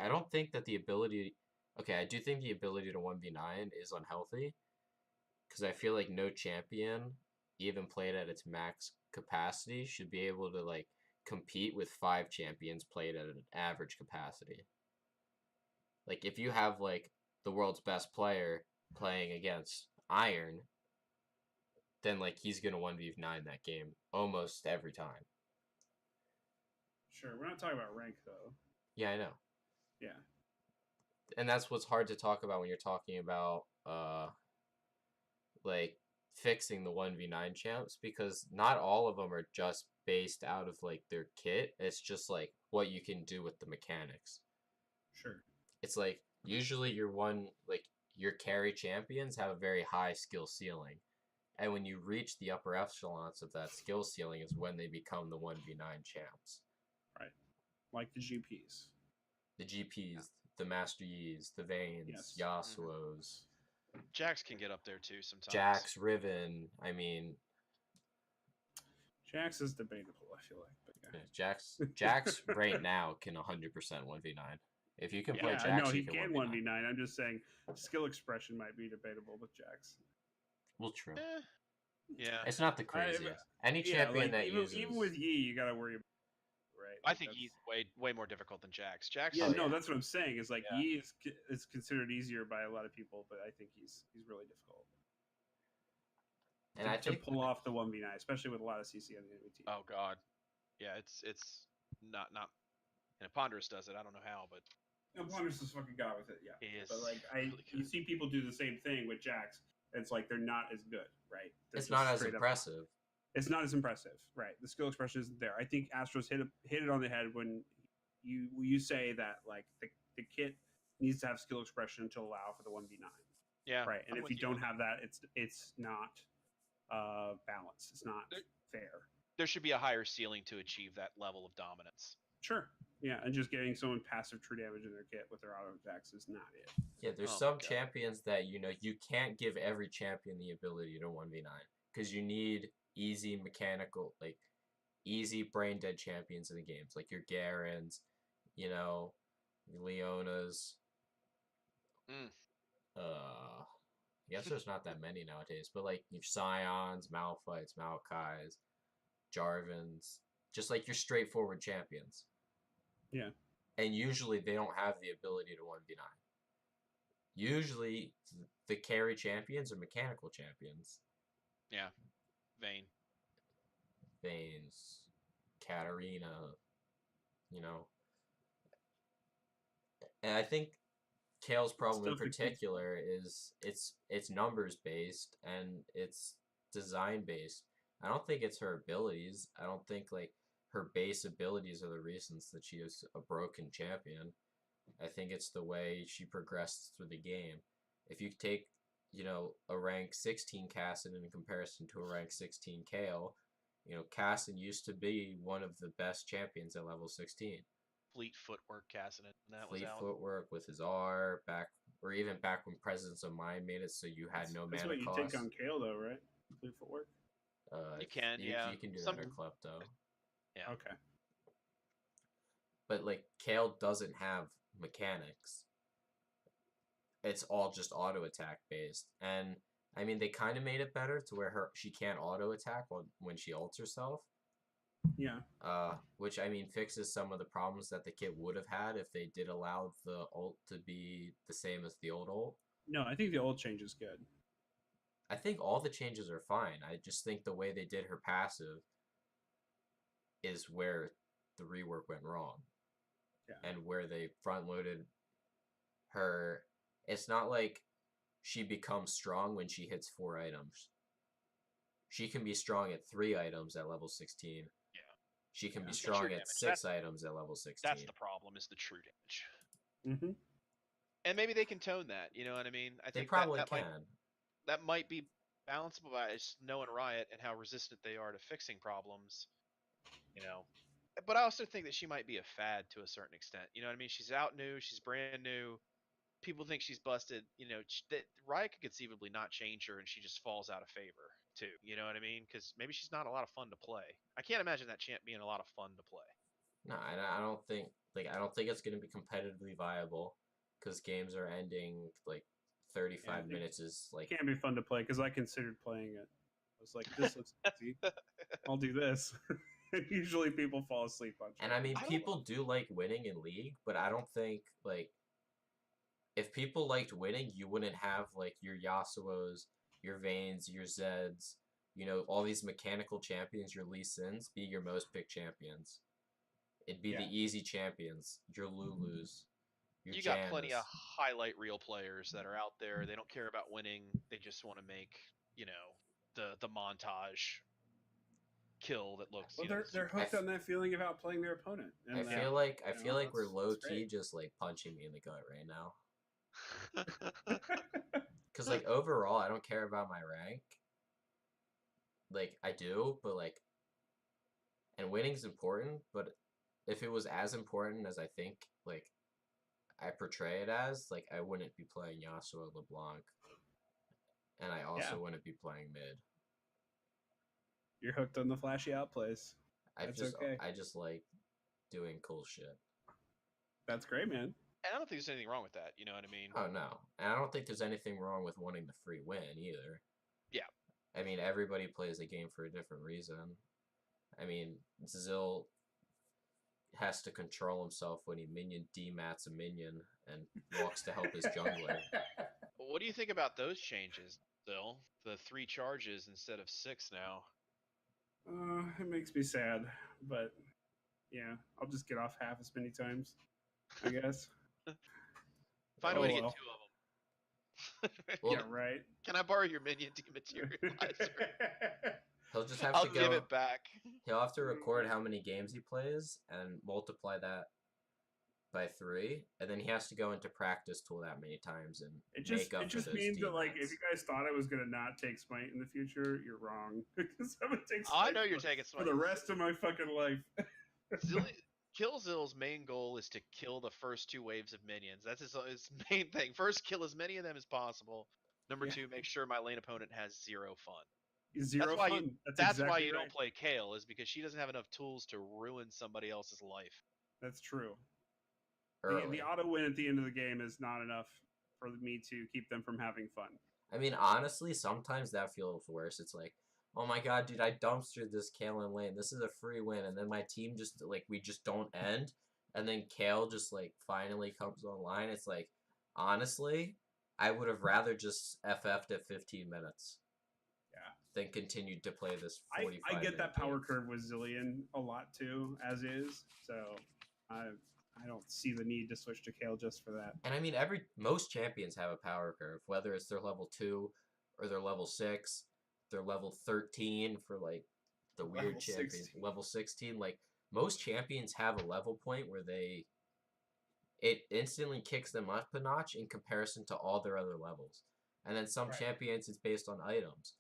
Speaker 3: I don't think that the ability. Okay, I do think the ability to 1v9 is unhealthy, because I feel like no champion, even played at its max capacity, should be able to like compete with 5 champions played at an average capacity. Like, if you have, like, the world's best player playing against Iron, then, like, he's going to 1v9 that game almost every time.
Speaker 1: Sure, we're not talking about rank, though.
Speaker 3: Yeah, I know.
Speaker 1: Yeah.
Speaker 3: And that's what's hard to talk about when you're talking about, like, fixing the 1v9 champs, because not all of them are just based out of, like, their kit. It's just, like, what you can do with the mechanics.
Speaker 1: Sure.
Speaker 3: It's like, usually your carry champions have a very high skill ceiling. And when you reach the upper echelons of that skill ceiling is when they become the 1v9 champs.
Speaker 1: Right. Like the GPs.
Speaker 3: The GPs, the Master Yi's, the Vaynes, Yasuo's.
Speaker 2: Jax can get up there too sometimes.
Speaker 3: Jax, Riven, I mean...
Speaker 1: Jax is debatable, I feel like. But
Speaker 3: yeah. Jax right now can 100% 1v9. If you can play Jax,
Speaker 1: I know he
Speaker 3: can
Speaker 1: can 1v9. I'm just saying skill expression might be debatable with Jax.
Speaker 3: Well, true.
Speaker 2: Yeah.
Speaker 3: It's not the craziest. Any champion that uses...
Speaker 1: Even with Yi, you got to worry about right?
Speaker 2: I think Yi's way more difficult than Jax. Jax.
Speaker 1: Yeah, that's what I'm saying. Is like Yi is considered easier by a lot of people, but I think he's really difficult. And I think to pull off the 1v9, especially with a lot of CC on the enemy team.
Speaker 2: Oh God, yeah, it's not. And Ponderous does it. I don't know how, but
Speaker 1: Ponderous is fucking god with it. Yeah,
Speaker 2: he is.
Speaker 1: But like you see people do the same thing with Jax. It's like they're not as good, right?
Speaker 3: It's not as impressive.
Speaker 1: It's not as impressive, right? The skill expression isn't there. I think Astros hit it on the head when you say that like the kit needs to have skill expression to allow for the 1v9.
Speaker 2: Yeah,
Speaker 1: right. And if you don't have that, it's not balanced. It's not fair.
Speaker 2: There should be a higher ceiling to achieve that level of dominance.
Speaker 1: Sure. Yeah, and just getting someone passive true damage in their kit with their auto attacks is not it.
Speaker 3: Yeah, there's some champions that you can't give every champion the ability to 1v9 because you need easy mechanical, like easy brain dead champions in the games, like your Garens, your Leonas. I guess there's not that many nowadays, but like your Scions, Malphites, Maokais, Jarvans, just like your straightforward champions.
Speaker 1: Yeah.
Speaker 3: And usually they don't have the ability to 1v9. Usually the carry champions are mechanical champions.
Speaker 2: Yeah. Vayne.
Speaker 3: Vaynes, Katarina, And I think Kale's problem in particular is it's numbers based and it's design based. I don't think it's her abilities. I don't think like her base abilities are the reasons that she is a broken champion. I think it's the way she progressed through the game. If you take, a rank 16 Kassadin in comparison to a rank 16 Kale, Kassadin used to be one of the best champions at level 16.
Speaker 2: Fleet footwork Kassadin.
Speaker 3: Fleet footwork with his R or even back when Presence of Mind made it so you had no mana cost. That's what
Speaker 1: you take on Kale though, right? Fleet footwork?
Speaker 2: You can,
Speaker 3: You can do that in Klepto.
Speaker 2: Yeah.
Speaker 1: Okay.
Speaker 3: But like Kale doesn't have mechanics. It's all just auto attack based. And I mean they kind of made it better to where she can't auto attack when she ults herself.
Speaker 1: Yeah.
Speaker 3: Which I mean fixes some of the problems that the kit would have had if they did allow the ult to be the same as the old ult.
Speaker 1: No, I think the ult change is good.
Speaker 3: I think all the changes are fine. I just think the way they did her passive is where the rework went wrong.
Speaker 1: Yeah.
Speaker 3: And where they front loaded her. It's not like she becomes strong when she hits 4 items. She can be strong at 3 items at level 16.
Speaker 2: Yeah.
Speaker 3: She can be strong at 6 items at level 16.
Speaker 2: That's the problem, is the true damage.
Speaker 1: Mm-hmm.
Speaker 2: And maybe they can tone that, you know what I mean? I think
Speaker 3: they probably can.
Speaker 2: That might be balanceable by just knowing Riot and how resistant they are to fixing problems, But I also think that she might be a fad to a certain extent. You know what I mean? She's out new. She's brand new. People think she's busted. That Riot could conceivably not change her, and she just falls out of favor too. You know what I mean? Because maybe she's not a lot of fun to play. I can't imagine that champ being a lot of fun to play.
Speaker 3: No, I don't think it's going to be competitively viable because games are ending like 35 minutes is like.
Speaker 1: It can't be fun to play because I considered playing it. I was like, this looks easy. I'll do this. Usually people fall asleep on
Speaker 3: And I mean,
Speaker 2: I don't
Speaker 3: people do like winning in League, but I don't think, like, if people liked winning, you wouldn't have, like, your Yasuos, your Vaynes, your Zeds, you know, all these mechanical champions, your Lee Sins, be your most picked champions. It'd be the easy champions, your Lulus, your
Speaker 2: You got plenty of
Speaker 3: Jans.
Speaker 2: highlight reel players that are out there. They don't care about winning. They just want to make, the montage kill that looks.
Speaker 1: Well, they're
Speaker 2: super
Speaker 1: hooked on that feeling of outplaying their opponent. And
Speaker 3: I feel like we're
Speaker 1: that's
Speaker 3: low key
Speaker 1: great.
Speaker 3: just like punching me in the gut right now. Because like overall, I don't care about my rank. Like I do, but like, and winning's important. But if it was as important as I think, like I portray it as, like I wouldn't be playing Yasuo LeBlanc, and I also wouldn't be playing mid.
Speaker 1: You're hooked on the flashy outplays. Okay.
Speaker 3: I just like doing cool shit.
Speaker 1: That's great, man.
Speaker 2: And I don't think there's anything wrong with that. You know what I mean?
Speaker 3: Oh no, and I don't think there's anything wrong with wanting the free win either.
Speaker 2: Yeah.
Speaker 3: I mean, everybody plays a game for a different reason. I mean, Zill has to control himself when he minion demats a minion and walks to help his jungler.
Speaker 2: What do you think about those changes, Bill? The 3 charges instead of 6 now.
Speaker 1: It makes me sad, but yeah, I'll just get off half as many times, I guess.
Speaker 2: Find a way to get 2 of them.
Speaker 3: Well,
Speaker 1: Yeah, right.
Speaker 2: Can I borrow your minion dematerializer?
Speaker 3: He'll just have
Speaker 2: I'll
Speaker 3: to go.
Speaker 2: give it back.
Speaker 3: He'll have to record how many games he plays and multiply that by 3, and then he has to go into practice tool that many times and make up
Speaker 1: it just
Speaker 3: for those
Speaker 1: means that, like,
Speaker 3: demats.
Speaker 1: if you guys thought I was gonna not take Smite in the future, you're wrong. Because I'm gonna take
Speaker 2: Oh, I
Speaker 1: Smite
Speaker 2: know you're taking Smite
Speaker 1: for the rest of my fucking life.
Speaker 2: Killzill's main goal is to kill the first 2 waves of minions. That's his main thing. First, kill as many of them as possible. Number 2, make sure my lane opponent has 0 fun.
Speaker 1: Zero fun.
Speaker 2: That's why you don't play Kayle, is because she doesn't have enough tools to ruin somebody else's life.
Speaker 1: That's true.
Speaker 3: Early.
Speaker 1: The auto win at the end of the game is not enough for me to keep them from having fun.
Speaker 3: I mean, honestly, sometimes that feels worse. It's like, oh my god, dude, I dumpstered this Kayle in lane. This is a free win. And then my team just, like, we just don't end. And then Kayle just, like, finally comes online. It's like, honestly, I would have rather just FF'd at 15 minutes. Than continued to play this 45
Speaker 1: I get that power
Speaker 3: game.
Speaker 1: curve with Zillion a lot, too, as is. So, I don't see the need to switch to Kayle just for that.
Speaker 3: And I mean, most champions have a power curve, whether it's their level 2 or their level 6, their level 13 for like the weird champions, level 16. Like most champions have a level point where it instantly kicks them up a notch in comparison to all their other levels. And then some champions, it's based on items.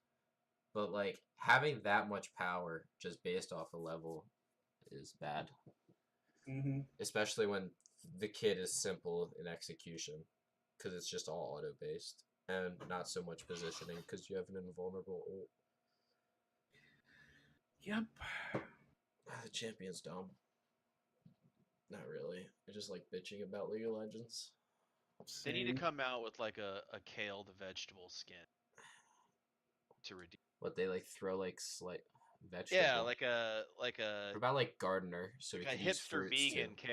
Speaker 3: But like having that much power just based off a level is bad.
Speaker 1: Mm-hmm.
Speaker 3: Especially when the kit is simple in execution, because it's just all auto based and not so much positioning because you have an invulnerable ult.
Speaker 1: Yep.
Speaker 3: The champion's dumb. Not really. I just like bitching about League of Legends.
Speaker 2: They need to come out with like a Kayle the vegetable skin to redeem.
Speaker 3: What, they like throw like slight vegetable?
Speaker 2: Yeah, like a.
Speaker 3: What about like Gardener? So
Speaker 2: like
Speaker 3: he
Speaker 2: a
Speaker 3: can use
Speaker 2: hipster
Speaker 3: fruits
Speaker 2: vegan
Speaker 3: too.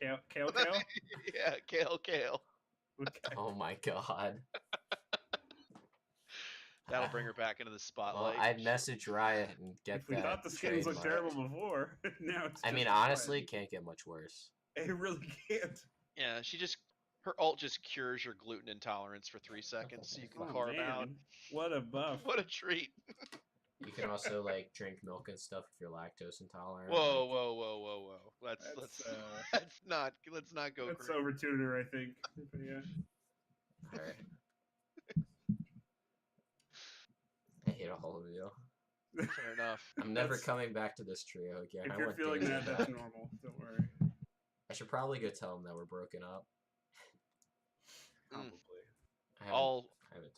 Speaker 2: Kayle.
Speaker 1: Kayle?
Speaker 2: Yeah, Kayle.
Speaker 1: Okay.
Speaker 3: Oh my god.
Speaker 2: That'll bring her back into the spotlight.
Speaker 3: Well, I'd message Riot and get
Speaker 1: If we
Speaker 3: that.
Speaker 1: thought the skins looked
Speaker 3: trademark.
Speaker 1: terrible before, now it's
Speaker 3: I mean, honestly, it can't get much worse.
Speaker 1: It really can't.
Speaker 2: Yeah, her ult just cures your gluten intolerance for 3 seconds, so you can carve out.
Speaker 1: What a buff!
Speaker 2: What a treat!
Speaker 3: You can also like drink milk and stuff if you're lactose intolerant.
Speaker 2: Whoa! Let's not go.
Speaker 1: That's
Speaker 2: crazy.
Speaker 1: over tutor, I think. But yeah.
Speaker 3: All right. I hate all of you.
Speaker 2: Fair enough.
Speaker 3: I'm never coming back to this trio again.
Speaker 1: If you're feeling that, that's normal. Don't worry.
Speaker 3: I should probably go tell them that we're broken up.
Speaker 1: Probably.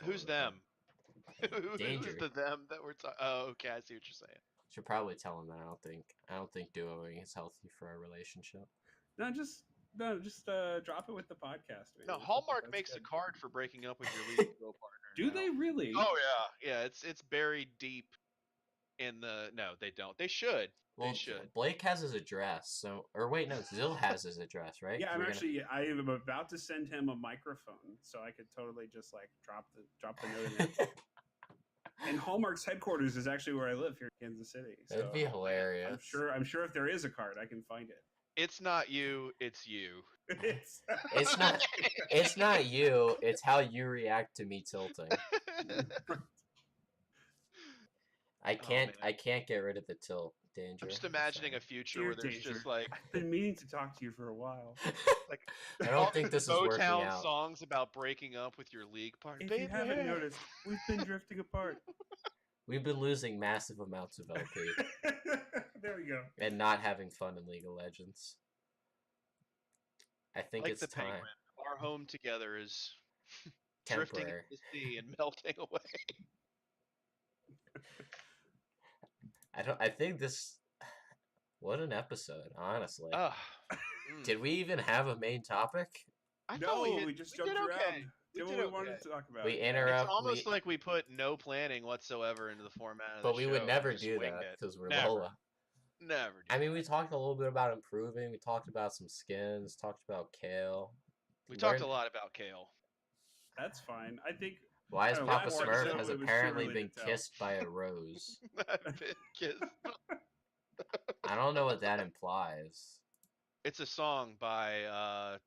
Speaker 2: Who's them?
Speaker 3: Danger.
Speaker 2: Who's the them that we're talking? Oh, okay, I see what you're saying.
Speaker 3: Should probably tell them that I don't think duoing is healthy for our relationship.
Speaker 1: Just drop it with the podcast. Man.
Speaker 2: No, Hallmark makes a card for breaking up with your legal partner.
Speaker 1: Do they really?
Speaker 2: Oh yeah, it's buried deep No, they don't. They should.
Speaker 3: Well,
Speaker 2: They should.
Speaker 3: Blake has his address, so Zill has his address, right?
Speaker 1: Yeah, I am about to send him a microphone, so I could totally just like drop the note in there. And Hallmark's headquarters is actually where I live here in Kansas City.
Speaker 3: That'd
Speaker 1: so
Speaker 3: be hilarious.
Speaker 1: I'm sure if there is a card, I can find it.
Speaker 2: It's not you. It's you.
Speaker 3: It's not you. It's how you react to me tilting. I can't get rid of the tilt. Danger.
Speaker 2: I'm just imagining a future where there's
Speaker 1: Danger.
Speaker 2: just like
Speaker 1: I've been meaning to talk to you for a while.
Speaker 2: like
Speaker 3: I don't think this is working
Speaker 2: Motown
Speaker 3: out.
Speaker 2: songs about breaking up with your league partner.
Speaker 1: If you haven't noticed, we've been drifting apart.
Speaker 3: We've been losing massive amounts of LP.
Speaker 1: There we go.
Speaker 3: And not having fun in League of Legends. I think
Speaker 2: like
Speaker 3: it's
Speaker 2: the
Speaker 3: time.
Speaker 2: penguin. Our home together is
Speaker 3: Temporary.
Speaker 2: drifting into the sea and melting away.
Speaker 3: I think this. What an episode, honestly. Did we even have a main topic?
Speaker 1: We just jumped around.
Speaker 2: Okay.
Speaker 1: Did what we wanted to talk about.
Speaker 3: It's
Speaker 2: almost like we put no planning whatsoever into the format of
Speaker 3: but
Speaker 2: the
Speaker 3: we
Speaker 2: show.
Speaker 3: would never
Speaker 2: Just
Speaker 3: do
Speaker 2: winged
Speaker 3: that
Speaker 2: it.
Speaker 3: because we're
Speaker 2: Never.
Speaker 3: LOLA.
Speaker 2: Never.
Speaker 3: I mean, we talked a little bit about improving. We talked about some skins. Talked about Kale.
Speaker 2: We talked a lot about Kale.
Speaker 1: That's fine. I think.
Speaker 3: Why is Papa
Speaker 1: last
Speaker 3: Smurf
Speaker 1: episode,
Speaker 3: has
Speaker 1: it was
Speaker 3: apparently
Speaker 1: too early
Speaker 3: been
Speaker 1: to tell.
Speaker 3: kissed by a rose?
Speaker 2: I've been kissed.
Speaker 3: I don't know what that implies.
Speaker 2: It's a song by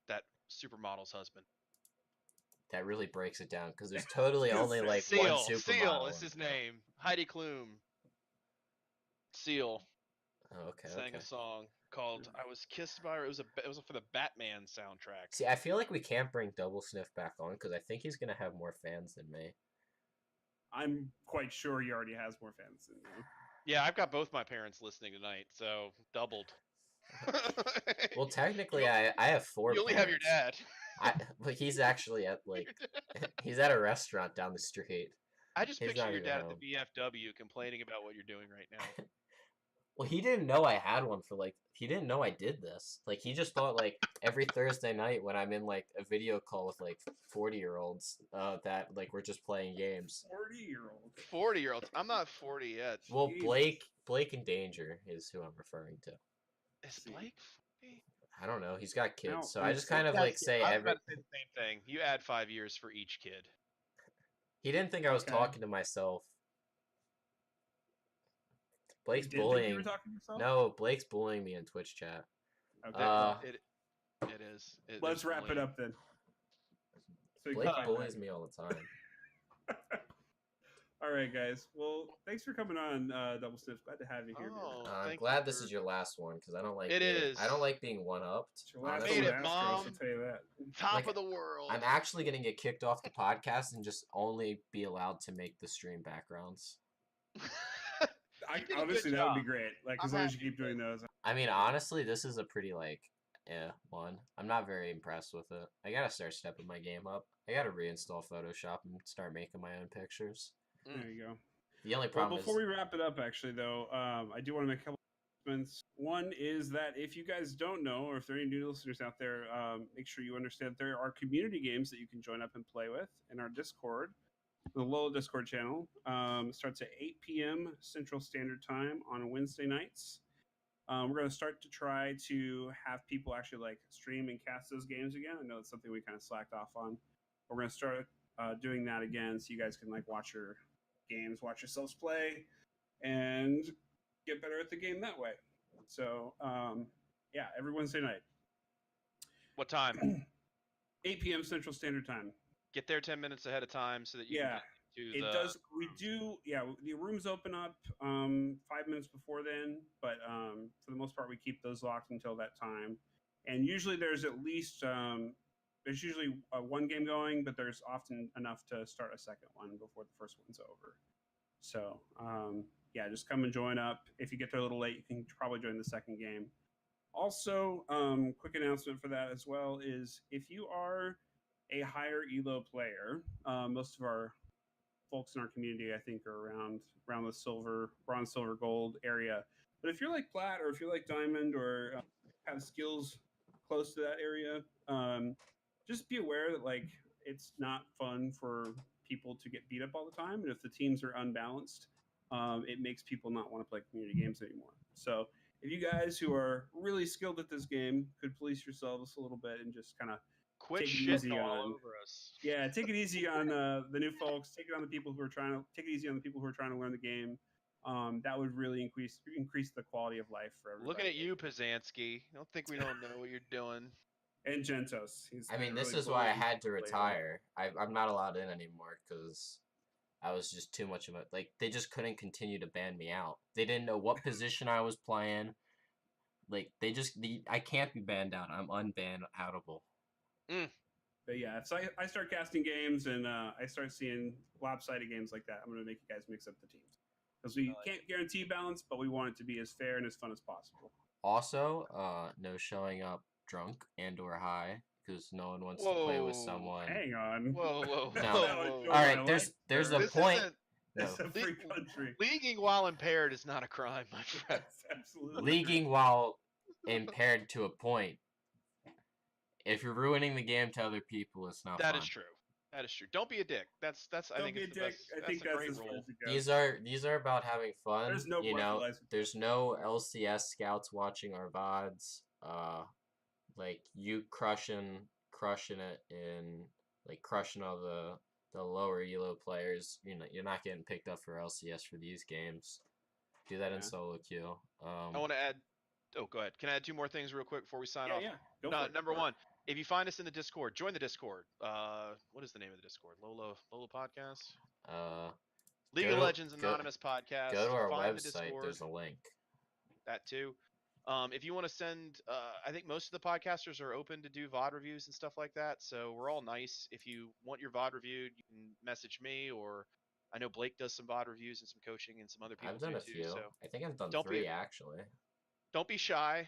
Speaker 2: that supermodel's husband.
Speaker 3: That really breaks it down because there's totally only like
Speaker 2: Seal.
Speaker 3: one supermodel.
Speaker 2: Seal is his name. Heidi Klum. Seal.
Speaker 3: Oh, okay.
Speaker 2: Sang a song called "I Was Kissed by Her." It was for the Batman soundtrack.
Speaker 3: See, I feel like we can't bring Double Sniff back on because I think he's gonna have more fans than me.
Speaker 1: I'm quite sure he already has more fans than you.
Speaker 2: Yeah, I've got both my parents listening tonight, so doubled.
Speaker 3: Well, technically, I have 4
Speaker 2: You only
Speaker 3: parents.
Speaker 2: have your dad.
Speaker 3: But he's actually at he's at a restaurant down the street.
Speaker 2: I just
Speaker 3: He's
Speaker 2: picture
Speaker 3: not
Speaker 2: your
Speaker 3: even
Speaker 2: dad
Speaker 3: home.
Speaker 2: at the VFW complaining about what you're doing right now.
Speaker 3: Well, he didn't know I had one for he didn't know I did this. He just thought every Thursday night when I'm in a video call with 40-year-olds that we're just playing games.
Speaker 1: 40-year-olds.
Speaker 2: 40-year-olds. I'm not 40 yet.
Speaker 3: Well,
Speaker 1: Jesus.
Speaker 3: Blake in Danger is who I'm referring to.
Speaker 2: Is Blake 40?
Speaker 3: I don't know. He's got kids,
Speaker 1: No,
Speaker 3: so I just
Speaker 1: I'm
Speaker 3: kind of say
Speaker 2: I was
Speaker 3: every.
Speaker 2: about to say the same thing. You add 5 years for each kid.
Speaker 3: He didn't think I was
Speaker 1: Okay.
Speaker 3: talking to myself. Blake's
Speaker 1: You didn't think
Speaker 3: bullying.
Speaker 1: you were talking to yourself?
Speaker 3: No, Blake's bullying me in Twitch chat.
Speaker 1: Okay.
Speaker 2: It is.
Speaker 1: Let's wrap it up then. So you
Speaker 3: Blake
Speaker 1: can find
Speaker 3: bullies
Speaker 1: that.
Speaker 3: me all the time.
Speaker 1: All right, guys. Well, thanks for coming on, Double Sniff. Glad to have you here.
Speaker 2: Oh,
Speaker 3: I'm
Speaker 2: thank
Speaker 3: glad
Speaker 2: you
Speaker 3: this
Speaker 2: for-
Speaker 3: is your last one because I don't like.
Speaker 2: It is.
Speaker 3: I don't like being one-upped.
Speaker 1: It's your last
Speaker 3: honestly.
Speaker 2: Made
Speaker 1: one,
Speaker 2: it,
Speaker 1: Astros,
Speaker 2: Mom.
Speaker 1: I'll tell you that.
Speaker 2: Top of the world.
Speaker 3: I'm actually gonna get kicked off the podcast and just only be allowed to make the stream backgrounds.
Speaker 2: did a
Speaker 1: Honestly,
Speaker 2: good
Speaker 1: that would be
Speaker 2: job.
Speaker 1: great. As
Speaker 2: I'm
Speaker 1: long as you
Speaker 2: happy
Speaker 1: keep doing those.
Speaker 3: I mean, honestly, this is a pretty one. I'm not very impressed with it. I gotta start stepping my game up. I gotta reinstall Photoshop and start making my own pictures.
Speaker 1: There you go.
Speaker 3: The only
Speaker 1: Well,
Speaker 3: problem
Speaker 1: before
Speaker 3: is
Speaker 1: we wrap it up, actually, though, I do want to make a couple announcements. One is that if you guys don't know, or if there are any new listeners out there, make sure you understand there are community games that you can join up and play with in our Discord. The LOLA Discord channel starts at 8 p.m. Central Standard Time on Wednesday nights. We're going to start to try to have people actually stream and cast those games again. I know it's something we kind of slacked off on. We're going to start doing that again, so you guys can watch your games, watch yourselves play, and get better at the game that way. So, yeah, every Wednesday night.
Speaker 2: What time?
Speaker 1: 8 p.m. Central Standard Time.
Speaker 2: Get there 10 minutes ahead of time so that you
Speaker 1: Yeah,
Speaker 2: can get to
Speaker 1: it
Speaker 2: the...
Speaker 1: does. We do. Yeah, the rooms open up 5 minutes before then, but for the most part, we keep those locked until that time. And usually, there's at least there's usually one game going, but there's often enough to start a second one before the first one's over. So yeah, just come and join up. If you get there a little late, you can probably join the second game. Also, quick announcement for that as well is if you are a higher ELO player, most of our folks in our community, I think, are around the silver, bronze, silver, gold area. But if you're like plat or if you're like diamond or have skills close to that area, just be aware that it's not fun for people to get beat up all the time, and if the teams are unbalanced, it makes people not want to play community games anymore. So if you guys who are really skilled at this game could police yourselves a little bit and just kind of
Speaker 2: Quit
Speaker 1: take it
Speaker 2: shitting
Speaker 1: easy
Speaker 2: all
Speaker 1: on,
Speaker 2: over us.
Speaker 1: yeah, take it easy on the new folks. Take it on the people who are trying to take it easy on the people who are trying to learn the game. That would really increase the quality of life for everybody.
Speaker 2: Looking at you, Pazanski. I don't think we don't know what you're doing.
Speaker 1: And Gentos.
Speaker 3: I mean, this is why I had to retire. I'm not allowed in anymore because I was just too much of a like. They just couldn't continue to ban me out. They didn't know what position I was playing. Like I can't be banned out. I'm unban-outable.
Speaker 1: But yeah, if I start casting games and I start seeing lopsided games like that, I'm going to make you guys mix up the teams. Because we can't guarantee balance, but we want it to be as fair and as fun as possible.
Speaker 3: Also, no showing up drunk and or high, because no one wants to play with someone.
Speaker 1: Hang on.
Speaker 2: Whoa.
Speaker 3: All right, there's a point.
Speaker 1: It's a free country.
Speaker 2: Leaguing while impaired is not a crime, my friend.
Speaker 1: Absolutely.
Speaker 3: Leaguing while impaired to a point. If you're ruining the game to other people, it's not fun.
Speaker 2: That is true. That is true. Don't be a dick. That's I think it's the best.
Speaker 1: I think that's
Speaker 2: a great
Speaker 1: as far
Speaker 2: rule.
Speaker 1: as it goes.
Speaker 3: These are about having fun.
Speaker 1: There's no
Speaker 3: there's no LCS scouts watching our VODs. Like you crushing it in like crushing all the lower elo players. You're not getting picked up for LCS for these games. Do that in solo queue.
Speaker 2: I want to add. Oh, go ahead. Can I add 2 more things real quick before we sign off?
Speaker 1: Yeah. Go for it.
Speaker 2: Number 1. If you find us in the Discord, join the Discord. What is the name of the Discord? LOLA Podcast? League of Legends Anonymous Podcast.
Speaker 3: Go to our
Speaker 2: find
Speaker 3: website. There's a link.
Speaker 2: That too. If you want to send, I think most of the podcasters are open to do VOD reviews and stuff like that. So we're all nice. If you want your VOD reviewed, you can message me, or I know Blake does some VOD reviews and some coaching, and some other people
Speaker 3: I've done
Speaker 2: do
Speaker 3: a few.
Speaker 2: too. So
Speaker 3: I think I've done 3 actually.
Speaker 2: Don't be shy.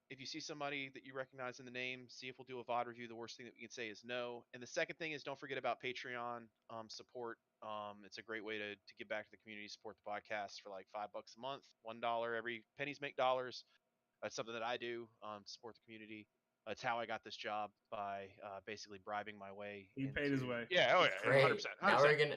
Speaker 2: If you see somebody that you recognize in the name, see if we'll do a VOD review. The worst thing that we can say is no. And the second thing is don't forget about Patreon support. It's a great way to give back to the community, support the podcast for like $5 a month, $1 every pennies make dollars. That's something that I do to support the community. That's how I got this job, by basically bribing my way.
Speaker 1: He paid his way.
Speaker 2: Yeah, 100%.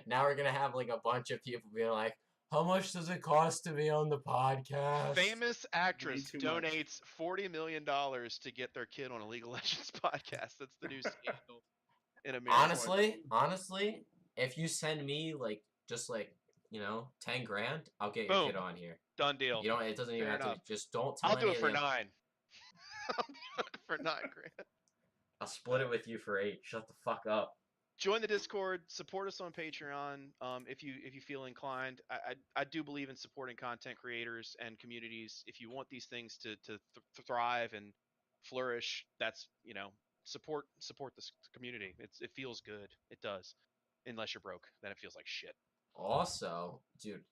Speaker 3: Now we're gonna have like a bunch of people being like, how much does it cost to be on the podcast?
Speaker 2: Famous actress donates $40 million to get their kid on a League of Legends podcast. That's the new scandal in America.
Speaker 3: Honestly, if you send me like just like 10 grand, I'll get your kid on here.
Speaker 2: Done deal.
Speaker 3: It doesn't even have to. Just don't tell.
Speaker 2: I'll do it for 9. I'll do it for 9 grand.
Speaker 3: I'll split it with you for 8. Shut the fuck up.
Speaker 2: Join the Discord. Support us on Patreon if you feel inclined. I do believe in supporting content creators and communities. If you want these things to thrive and flourish, that's support this community. It feels good. It does. Unless you're broke, then it feels like shit.
Speaker 3: Also, dude,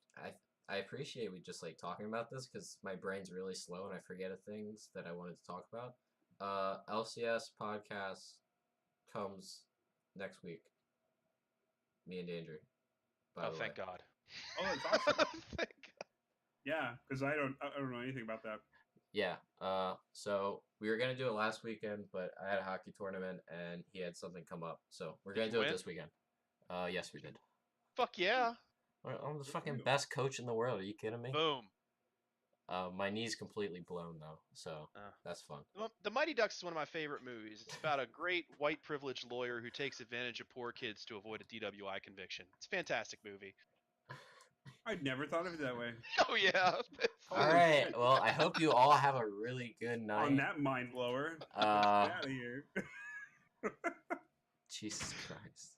Speaker 3: I appreciate we just like talking about this because my brain's really slow and I forget of things that I wanted to talk about. LCS podcast comes next week. Me and Danger.
Speaker 2: Thank God.
Speaker 1: Oh, it's awesome. Thank God. Yeah, because I don't know anything about that.
Speaker 3: Yeah. So we were gonna do it last weekend, but I had a hockey tournament and he had something come up. So we're gonna do it this weekend. Yes, we did.
Speaker 2: Fuck yeah.
Speaker 3: I'm the fucking best coach in the world. Are you kidding me?
Speaker 2: Boom.
Speaker 3: My knee's completely blown though, so that's fun.
Speaker 2: Well, The Mighty Ducks is one of my favorite movies. It's about a great white privileged lawyer who takes advantage of poor kids to avoid a DWI conviction. It's a fantastic movie.
Speaker 1: I'd never thought of it that way.
Speaker 2: Oh yeah.
Speaker 3: All right. Well, I hope you all have a really good night.
Speaker 1: On that mind blower. Get out of here.
Speaker 3: Jesus Christ.